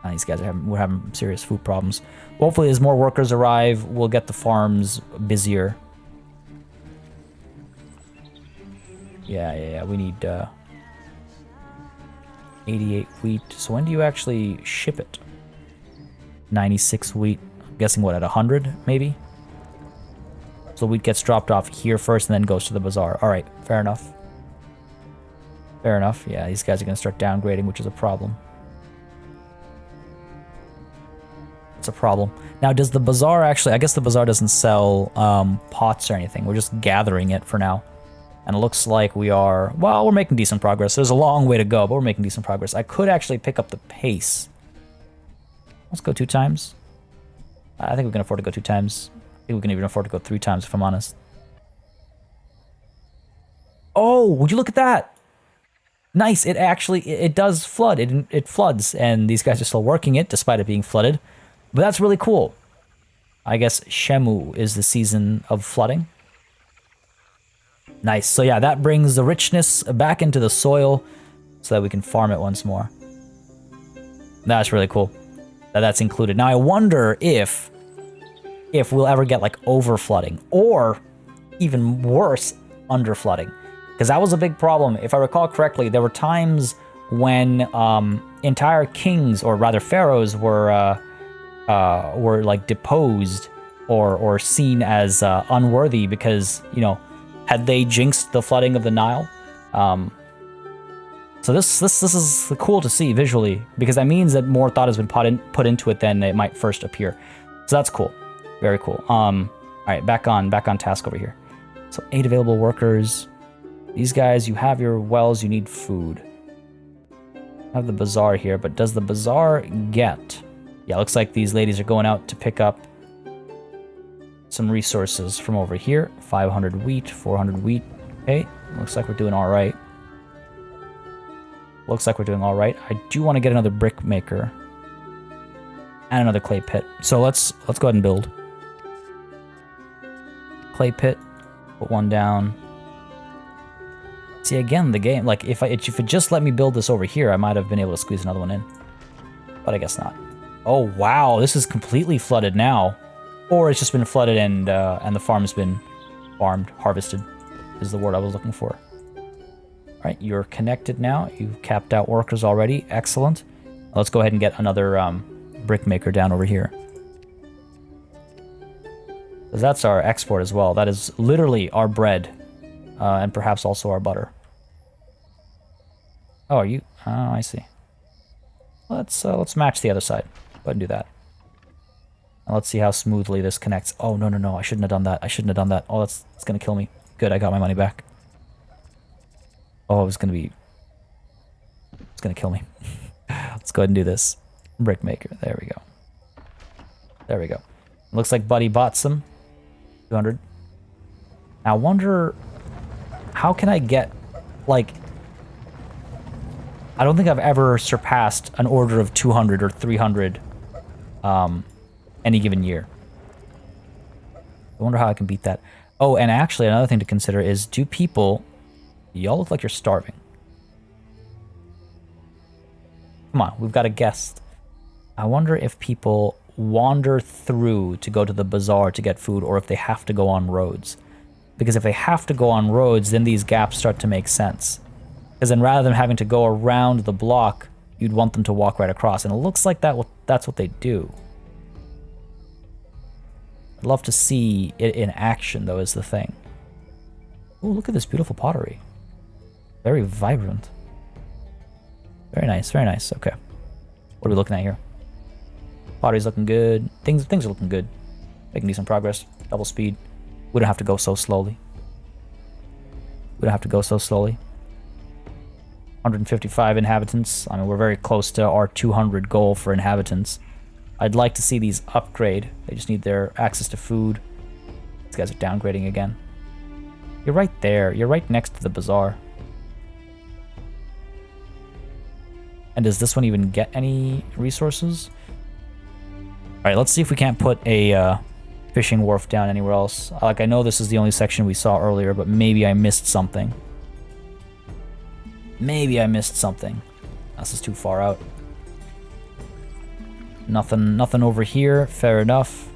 A: These guys we're having serious food problems. Hopefully, as more workers arrive, we'll get the farms busier. Yeah. We need 88 wheat. So when do you actually ship it? 96 wheat. I'm guessing what, at 100 maybe? So wheat gets dropped off here first and then goes to the bazaar. All right, fair enough. Fair enough. Yeah, these guys are going to start downgrading, which is a problem. It's a problem. Now, does the bazaar actually... I guess the bazaar doesn't sell pots or anything. We're just gathering it for now. And it looks like we are... Well, we're making decent progress. There's a long way to go, but we're making decent progress. I could actually pick up the pace. Let's go 2 times. I think we can afford to go 2 times. I think we can even afford to go 3 times, if I'm honest. Oh, would you look at that? Nice. It actually... It does flood. It floods. And these guys are still working it, despite it being flooded. But that's really cool. I guess Shemu is the season of flooding. Nice. So yeah, that brings the richness back into the soil so that we can farm it once more. That's really cool that that's included. Now I wonder if we'll ever get like over flooding or even worse, under flooding. Because that was a big problem. If I recall correctly, there were times when entire kings, or rather pharaohs, were like deposed or seen as unworthy because, you know, had they jinxed the flooding of the Nile. So this is cool to see visually, because that means that more thought has been put into it than it might first appear. So that's cool. Very cool. All right, back on task over here. So 8 available workers. These guys, you have your wells, you need food. I have the bazaar here, but does the bazaar get... Yeah, looks like these ladies are going out to pick up some resources from over here. 500 wheat, 400 wheat. Okay, looks like we're doing all right. Looks like we're doing all right. I do want to get another brick maker and another clay pit. So let's go ahead and build. Clay pit, put 1 down. See, again, the game, like if it just let me build this over here, I might have been able to squeeze another one in, but I guess not. Oh wow, this is completely flooded now. Or it's just been flooded and the farm's been farmed, harvested, is the word I was looking for. All right, you're connected now. You've capped out workers already. Excellent. Let's go ahead and get another brick maker down over here. Because that's our export as well. That is literally our bread, and perhaps also our butter. Oh, are you? Oh, I see. Let's match the other side. Go ahead and do that. And let's see how smoothly this connects. Oh, no. I shouldn't have done that. I shouldn't have done that. Oh, it's going to kill me. Good, I got my money back. Oh, it's going to kill me. Let's go ahead and do this. Brick maker. There we go. There we go. Looks like Buddy bought some. 200. Now, I wonder... How can I get, like... I don't think I've ever surpassed an order of 200 or 300 any given year. I wonder how I can beat that. Oh, and actually another thing to consider is, do people... Y'all look like you're starving. Come on, we've got a guest. I wonder if people wander through to go to the bazaar to get food, or if they have to go on roads. Because if they have to go on roads, then these gaps start to make sense. Because then rather than having to go around the block, you'd want them to walk right across. And it looks like that's what they do. I'd love to see it in action, though, is the thing. Oh, look at this beautiful pottery. Very vibrant. Very nice, very nice. Okay. What are we looking at here? Pottery's looking good. Things are looking good. Making decent progress. Double speed. We don't have to go so slowly. 155 inhabitants. I mean, we're very close to our 200 goal for inhabitants. I'd like to see these upgrade. They just need their access to food. These guys are downgrading again. You're right there. You're right next to the bazaar. And does this one even get any resources? right, let's see if we can't put a fishing wharf down anywhere else. Like, I know this is the only section we saw earlier, but maybe I missed something. Maybe I missed something. This is too far out. Nothing over here. Fair enough.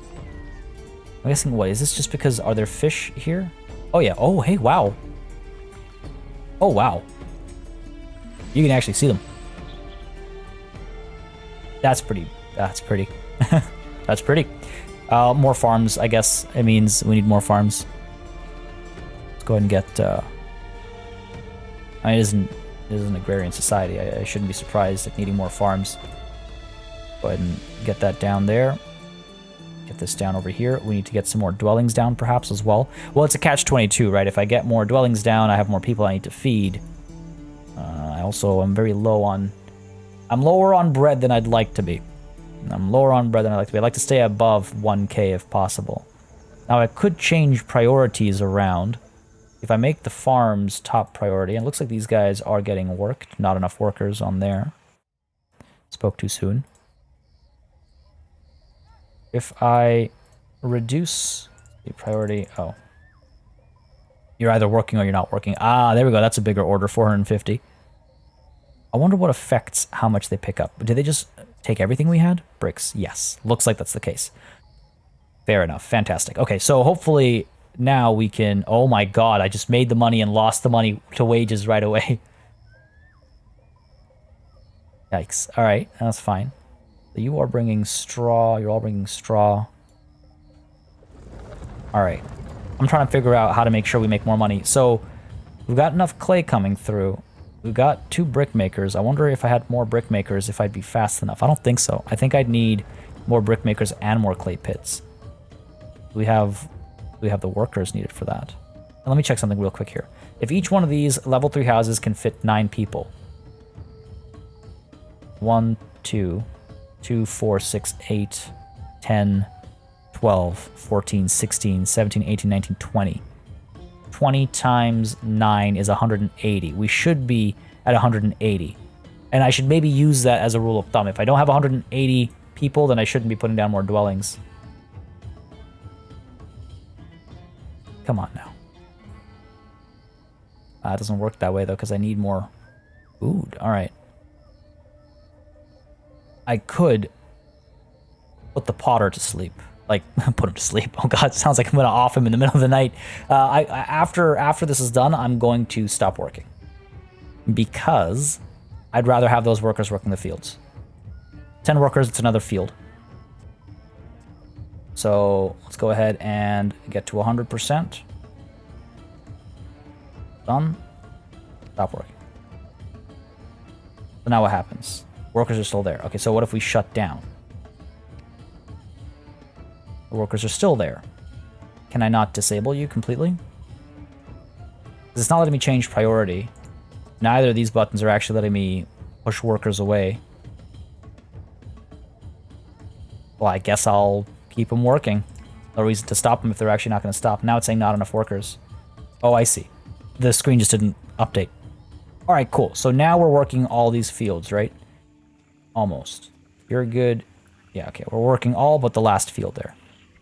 A: I'm guessing, what, is this just because, are there fish here? Oh, yeah. Oh, hey, wow. Oh, wow. You can actually see them. That's pretty. That's pretty. That's pretty. More farms, I guess. It means we need more farms. Let's go ahead and get... I mean, it isn't an agrarian society. I shouldn't be surprised at needing more farms. Go ahead and get that down there. Get this down over here. We need to get some more dwellings down, perhaps, as well. Well, it's a catch-22, right? If I get more dwellings down, I have more people I need to feed. I also am very low on... I'm lower on bread than I'd like to be. I'm lower on bread than I'd like to be. I'd like to stay above 1k if possible. Now, I could change priorities around. If I make the farms top priority, and it looks like these guys are getting worked. Not enough workers on there. Spoke too soon. If I reduce the priority... Oh. You're either working or you're not working. Ah, there we go. That's a bigger order, 450. I wonder what affects how much they pick up. Did they just take everything we had? Bricks. Yes. Looks like that's the case. Fair enough. Fantastic. Okay, so hopefully now we can... Oh my god, I just made the money and lost the money to wages right away. Yikes. Alright, that's fine. So you are bringing straw. You're all bringing straw. Alright. I'm trying to figure out how to make sure we make more money. So, we've got enough clay coming through. We've got 2 brick makers. I wonder if I had more brick makers, if I'd be fast enough. I don't think so. I think I'd need more brick makers and more clay pits. We have the workers needed for that. And let me check something real quick here. If each one of these level 3 houses can fit 9 people. 1, 2, 4, 6, 8, 10, 12, 14, 16, 17, 18, 19, 20. 20 times 9 is 180. We should be at 180. And I should maybe use that as a rule of thumb. If I don't have 180 people, then I shouldn't be putting down more dwellings. Come on now. It doesn't work that way, though, because I need more food. All right. I could put the potter to sleep. Like, put him to sleep. Oh god, it sounds like I'm gonna off him in the middle of the night. After this is done, I'm going to stop working. Because I'd rather have those workers working the fields. 10 workers, it's another field. So, let's go ahead and get to 100%. Done. Stop working. So now what happens? Workers are still there. Okay, so what if we shut down? The workers are still there. Can I not disable you completely? It's not letting me change priority. Neither of these buttons are actually letting me push workers away. Well, I guess I'll keep them working. No reason to stop them if they're actually not going to stop. Now it's saying not enough workers. Oh, I see. The screen just didn't update. Alright, cool. So now we're working all these fields, right? Almost. You're good. Yeah, okay. We're working all but the last field there.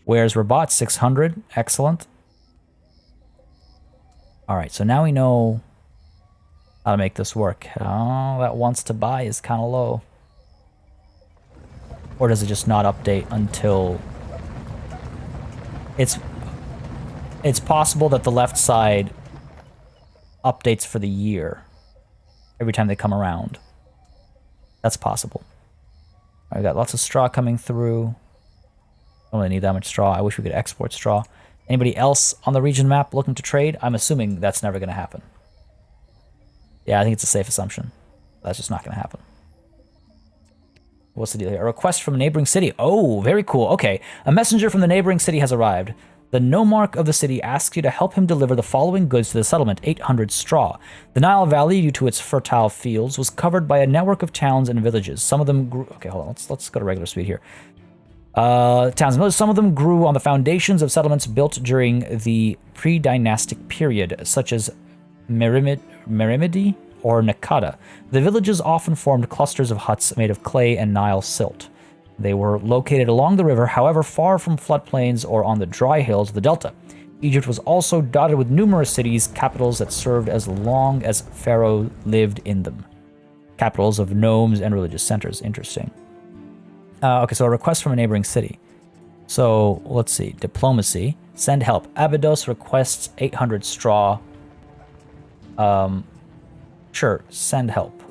A: Where's Rabat? 600. Excellent. Alright, so now we know how to make this work. Oh, that wants to buy is kind of low. Or does it just not update until... It's possible that the left side updates for the year every time they come around. That's possible. I got lots of straw coming through. Don't really need that much straw. I wish we could export straw. Anybody else on the region map looking to trade? I'm assuming that's never going to happen. Yeah, I think it's a safe assumption. That's just not going to happen. What's the deal here? A request from a neighboring city. Oh, very cool. Okay. A messenger from the neighboring city has arrived. The nomarch of the city asks you to help him deliver the following goods to the settlement: 800 straw. The Nile Valley, due to its fertile fields, was covered by a network of towns and villages. Some of them grew... Okay, hold on. Let's go to regular speed here. Towns and villages. Some of them grew on the foundations of settlements built during the pre-dynastic period, such as Merimidi or Nakada. The villages often formed clusters of huts made of clay and Nile silt. They were located along the river, however far from floodplains or on the dry hills of the delta. Egypt was also dotted with numerous cities, capitals that served as long as Pharaoh lived in them. Capitals of nomes and religious centers. Interesting. Okay, so a request from a neighboring city. So, let's see. Diplomacy. Send help. Abydos requests 800 straw. Sure. Send help.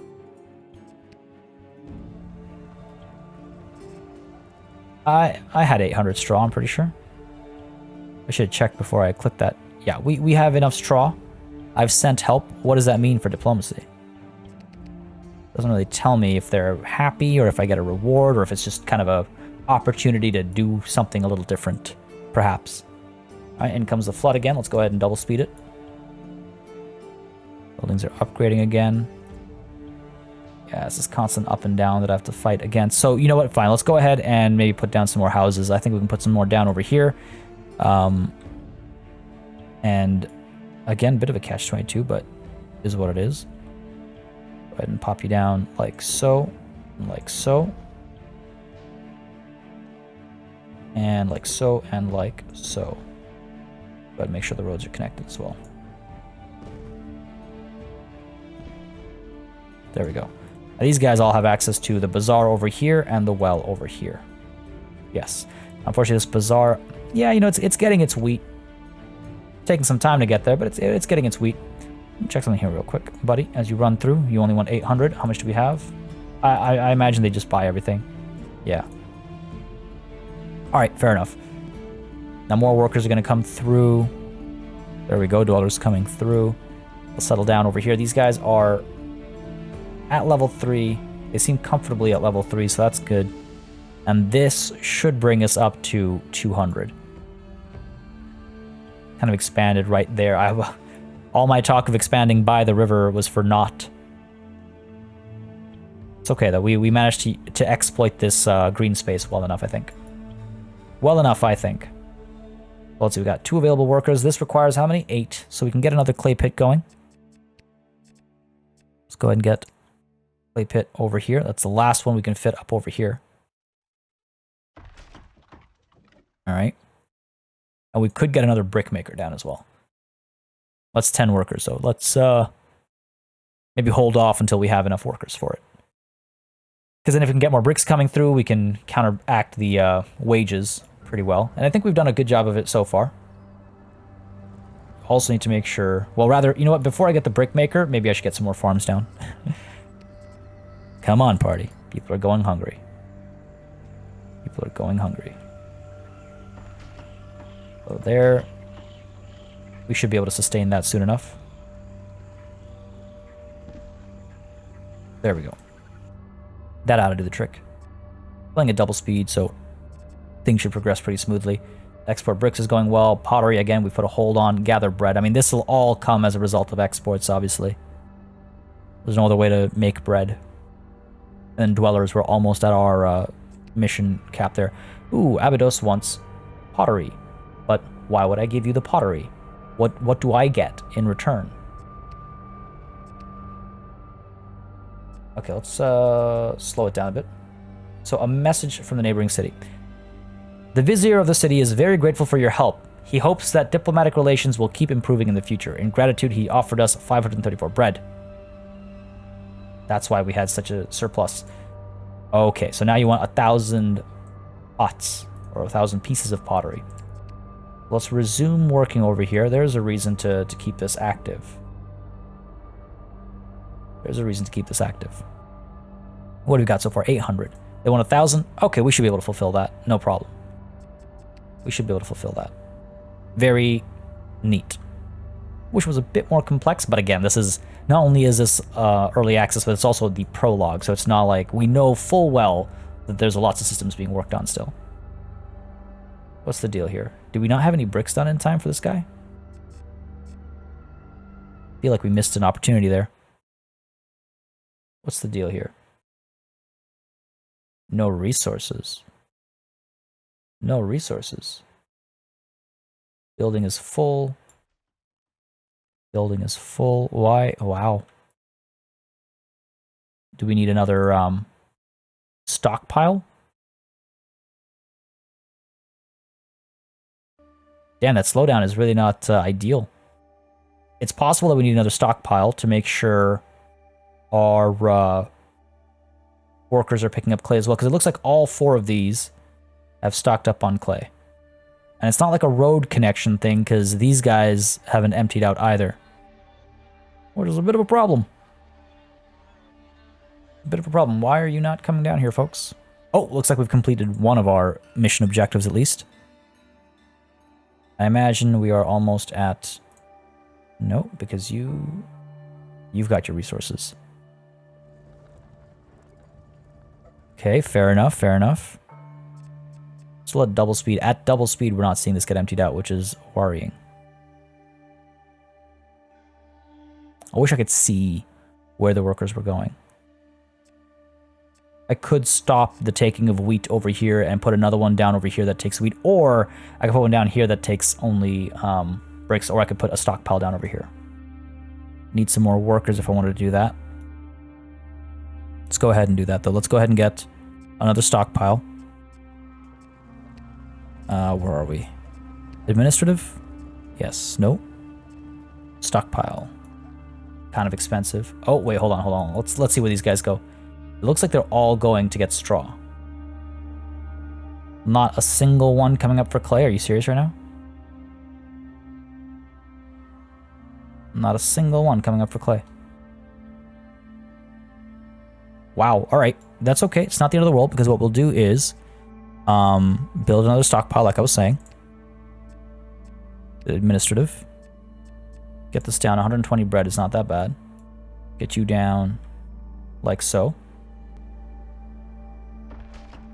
A: I had 800 straw, I'm pretty sure. I should check before I click that. Yeah, we have enough straw. I've sent help. What does that mean for diplomacy? Doesn't really tell me if they're happy or if I get a reward or if it's just kind of a opportunity to do something a little different, perhaps. All right, in comes the flood again. Let's go ahead and double speed it. Buildings are upgrading again. Yeah, it's this constant up and down that I have to fight against. So, you know what? Fine. Let's go ahead and maybe put down some more houses. I think we can put some more down over here. And again, bit of a catch-22, but is what it is. Go ahead and pop you down like so, and like so. And like so, and like so. Go ahead and make sure the roads are connected as well. There we go. Now, these guys all have access to the bazaar over here and the well over here. Yes. Unfortunately, this bazaar, yeah, you know, it's getting its wheat. Taking some time to get there, but it's getting its wheat. Let me check something here real quick, buddy. As you run through, you only want 800. How much do we have? I imagine they just buy everything. Yeah. All right, fair enough. Now more workers are going to come through. There we go, dwellers coming through. We'll settle down over here. These guys are at level 3. They seem comfortably at level 3, so that's good. And this should bring us up to 200. Kind of expanded right there. All my talk of expanding by the river was for naught. It's okay though. We managed to exploit this green space well enough, I think. Well enough, I think. Well, let's see. We got 2 available workers. This requires how many? 8. So we can get another clay pit going. Let's go ahead and get clay pit over here. That's the last one we can fit up over here. All right. And we could get another brick maker down as well. That's 10 workers, so let's maybe hold off until we have enough workers for it. Because then if we can get more bricks coming through, we can counteract the wages pretty well. And I think we've done a good job of it so far. Also need to make sure... Well, rather, you know what? Before I get the brick maker, maybe I should get some more farms down. Come on, party. People are going hungry. People are going hungry. So there. We should be able to sustain that soon enough. There we go. That ought to do the trick. Playing at double speed, so things should progress pretty smoothly. Export bricks is going well. Pottery, again, we put a hold on. Gather bread. I mean, this will all come as a result of exports, obviously. There's no other way to make bread. And dwellers, we're almost at our mission cap there. Ooh, Abydos wants pottery. But why would I give you the pottery? What do I get in return? Okay, let's slow it down a bit. So a message from the neighboring city. The vizier of the city is very grateful for your help. He hopes that diplomatic relations will keep improving in the future. In gratitude, he offered us 534 bread. That's why we had such a surplus. Okay, so now you want 1,000 pots, or 1,000 pieces of pottery. Let's resume working over here. There's a reason to keep this active. There's a reason to keep this active. What have we got so far? 800. They want 1,000? Okay, we should be able to fulfill that. No problem. We should be able to fulfill that. Very neat. Wish it was a bit more complex, but again, this is... Not only is this early access, but it's also the prologue, so it's not like we know full well that there's lots of systems being worked on still. What's the deal here? Do we not have any bricks done in time for this guy? I feel like we missed an opportunity there. What's the deal here? No resources. No resources. Building is full. Building is full. Why? Wow. Do we need another stockpile? Damn, that slowdown is really not ideal. It's possible that we need another stockpile to make sure our workers are picking up clay as well, because it looks like all 4 of these have stocked up on clay. And it's not like a road connection thing, because these guys haven't emptied out either. Which is a bit of a problem. A bit of a problem. Why are you not coming down here, folks? Oh, looks like we've completed one of our mission objectives at least. I imagine we are almost at... No, because you've got your resources. Okay, fair enough, fair enough. Still at double speed. At double speed, we're not seeing this get emptied out, which is worrying. I wish I could see where the workers were going. I could stop the taking of wheat over here and put another one down over here that takes wheat, or I could put one down here that takes only bricks, or I could put a stockpile down over here. Need some more workers if I wanted to do that. Let's go ahead and do that, though. Let's go ahead and get another stockpile. Where are we? Administrative? Yes. No. Stockpile. Kind of expensive. Oh, wait, hold on, hold on. Let's see where these guys go. It looks like they're all going to get straw. Not a single one coming up for clay. Are you serious right now? Not a single one coming up for clay. Wow. All right. That's okay. It's not the end of the world, because what we'll do is build another stockpile, like I was saying. Administrative. Get this down. 120 bread is not that bad. Get you down like so.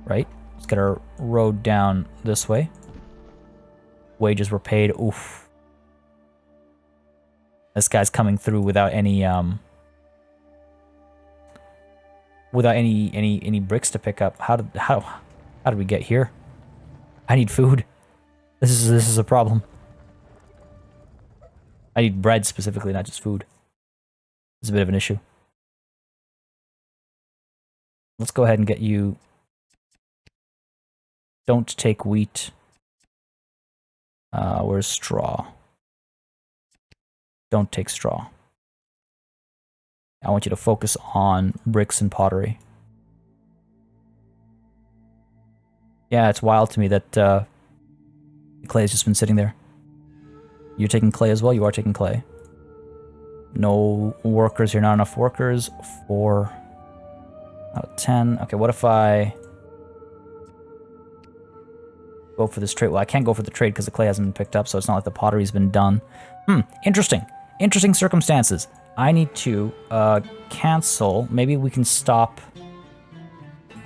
A: Right? Let's get our road down this way. Wages were paid. Oof. This guy's coming through without any bricks to pick up. How did we get here? I need food. This is a problem. I need bread specifically, not just food. It's a bit of an issue. Let's go ahead and get you. Don't take wheat. Where's straw? Don't take straw. I want you to focus on bricks and pottery. Yeah, it's wild to me that clay has just been sitting there. You're taking clay as well? You are taking clay. No workers here, not enough workers. 4 out of 10. Okay, what if I go for this trade? Well, I can't go for the trade because the clay hasn't been picked up, so it's not like the pottery's been done. Interesting. Interesting circumstances. I need to cancel. Maybe we can stop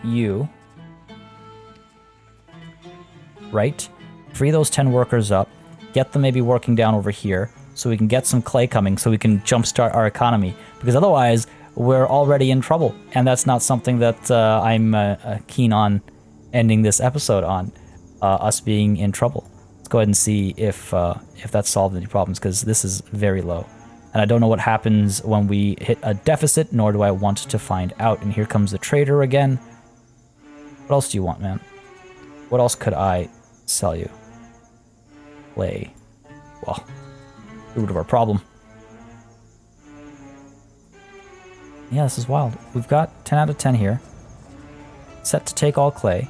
A: you. Right? Free those 10 workers up. Get them maybe working down over here so we can get some clay coming so we can jumpstart our economy. Because otherwise, we're already in trouble. And that's not something that I'm keen on ending this episode on. Us being in trouble. Let's go ahead and see if that solved any problems, because this is very low. And I don't know what happens when we hit a deficit, nor do I want to find out. And here comes the trader again. What else do you want, man? What else could I sell you? Clay. Well, root of our problem. Yeah, this is wild. We've got 10 out of 10 here. Set to take all clay.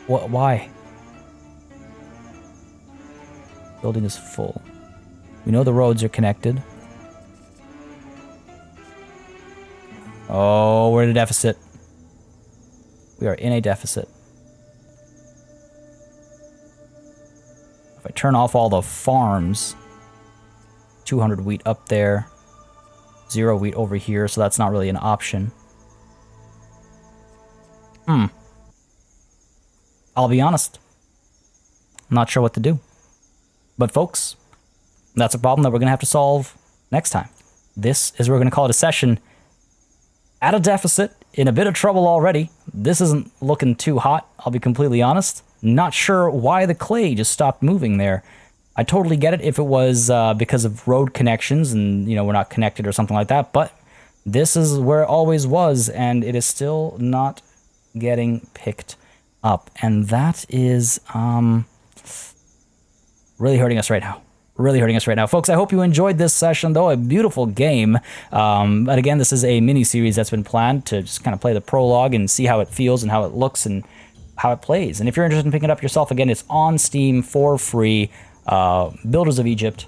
A: What? Why? Building is full. We know the roads are connected. Oh, we're in a deficit. We are in a deficit. If I turn off all the farms, 200 wheat up there, 0 wheat over here, so that's not really an option. I'll be honest. I'm not sure what to do. But folks, that's a problem that we're going to have to solve next time. This is where we're going to call it a session. At a deficit, in a bit of trouble already. This isn't looking too hot, I'll be completely honest. Not sure why the clay just stopped moving there. I totally get it if it was because of road connections and, you know, we're not connected or something like that. But this is where it always was, and it is still not getting picked up, and that is really hurting us right now. Really hurting us right now. Folks, I hope you enjoyed this session, though. A beautiful game. But again, this is a mini-series that's been planned to just kind of play the prologue and see how it feels and how it looks and how it plays. And if you're interested in picking it up yourself, again, it's on Steam for free. Builders of Egypt.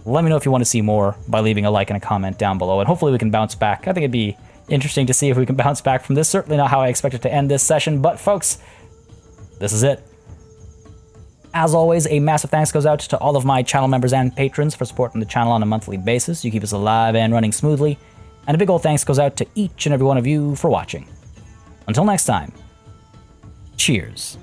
A: Let me know if you want to see more by leaving a like and a comment down below, and hopefully we can bounce back. I think it'd be interesting to see if we can bounce back from this. Certainly not how I expected to end this session, but folks, this is it. As always, a massive thanks goes out to all of my channel members and patrons for supporting the channel on a monthly basis. You keep us alive and running smoothly. And a big old thanks goes out to each and every one of you for watching. Until next time, cheers.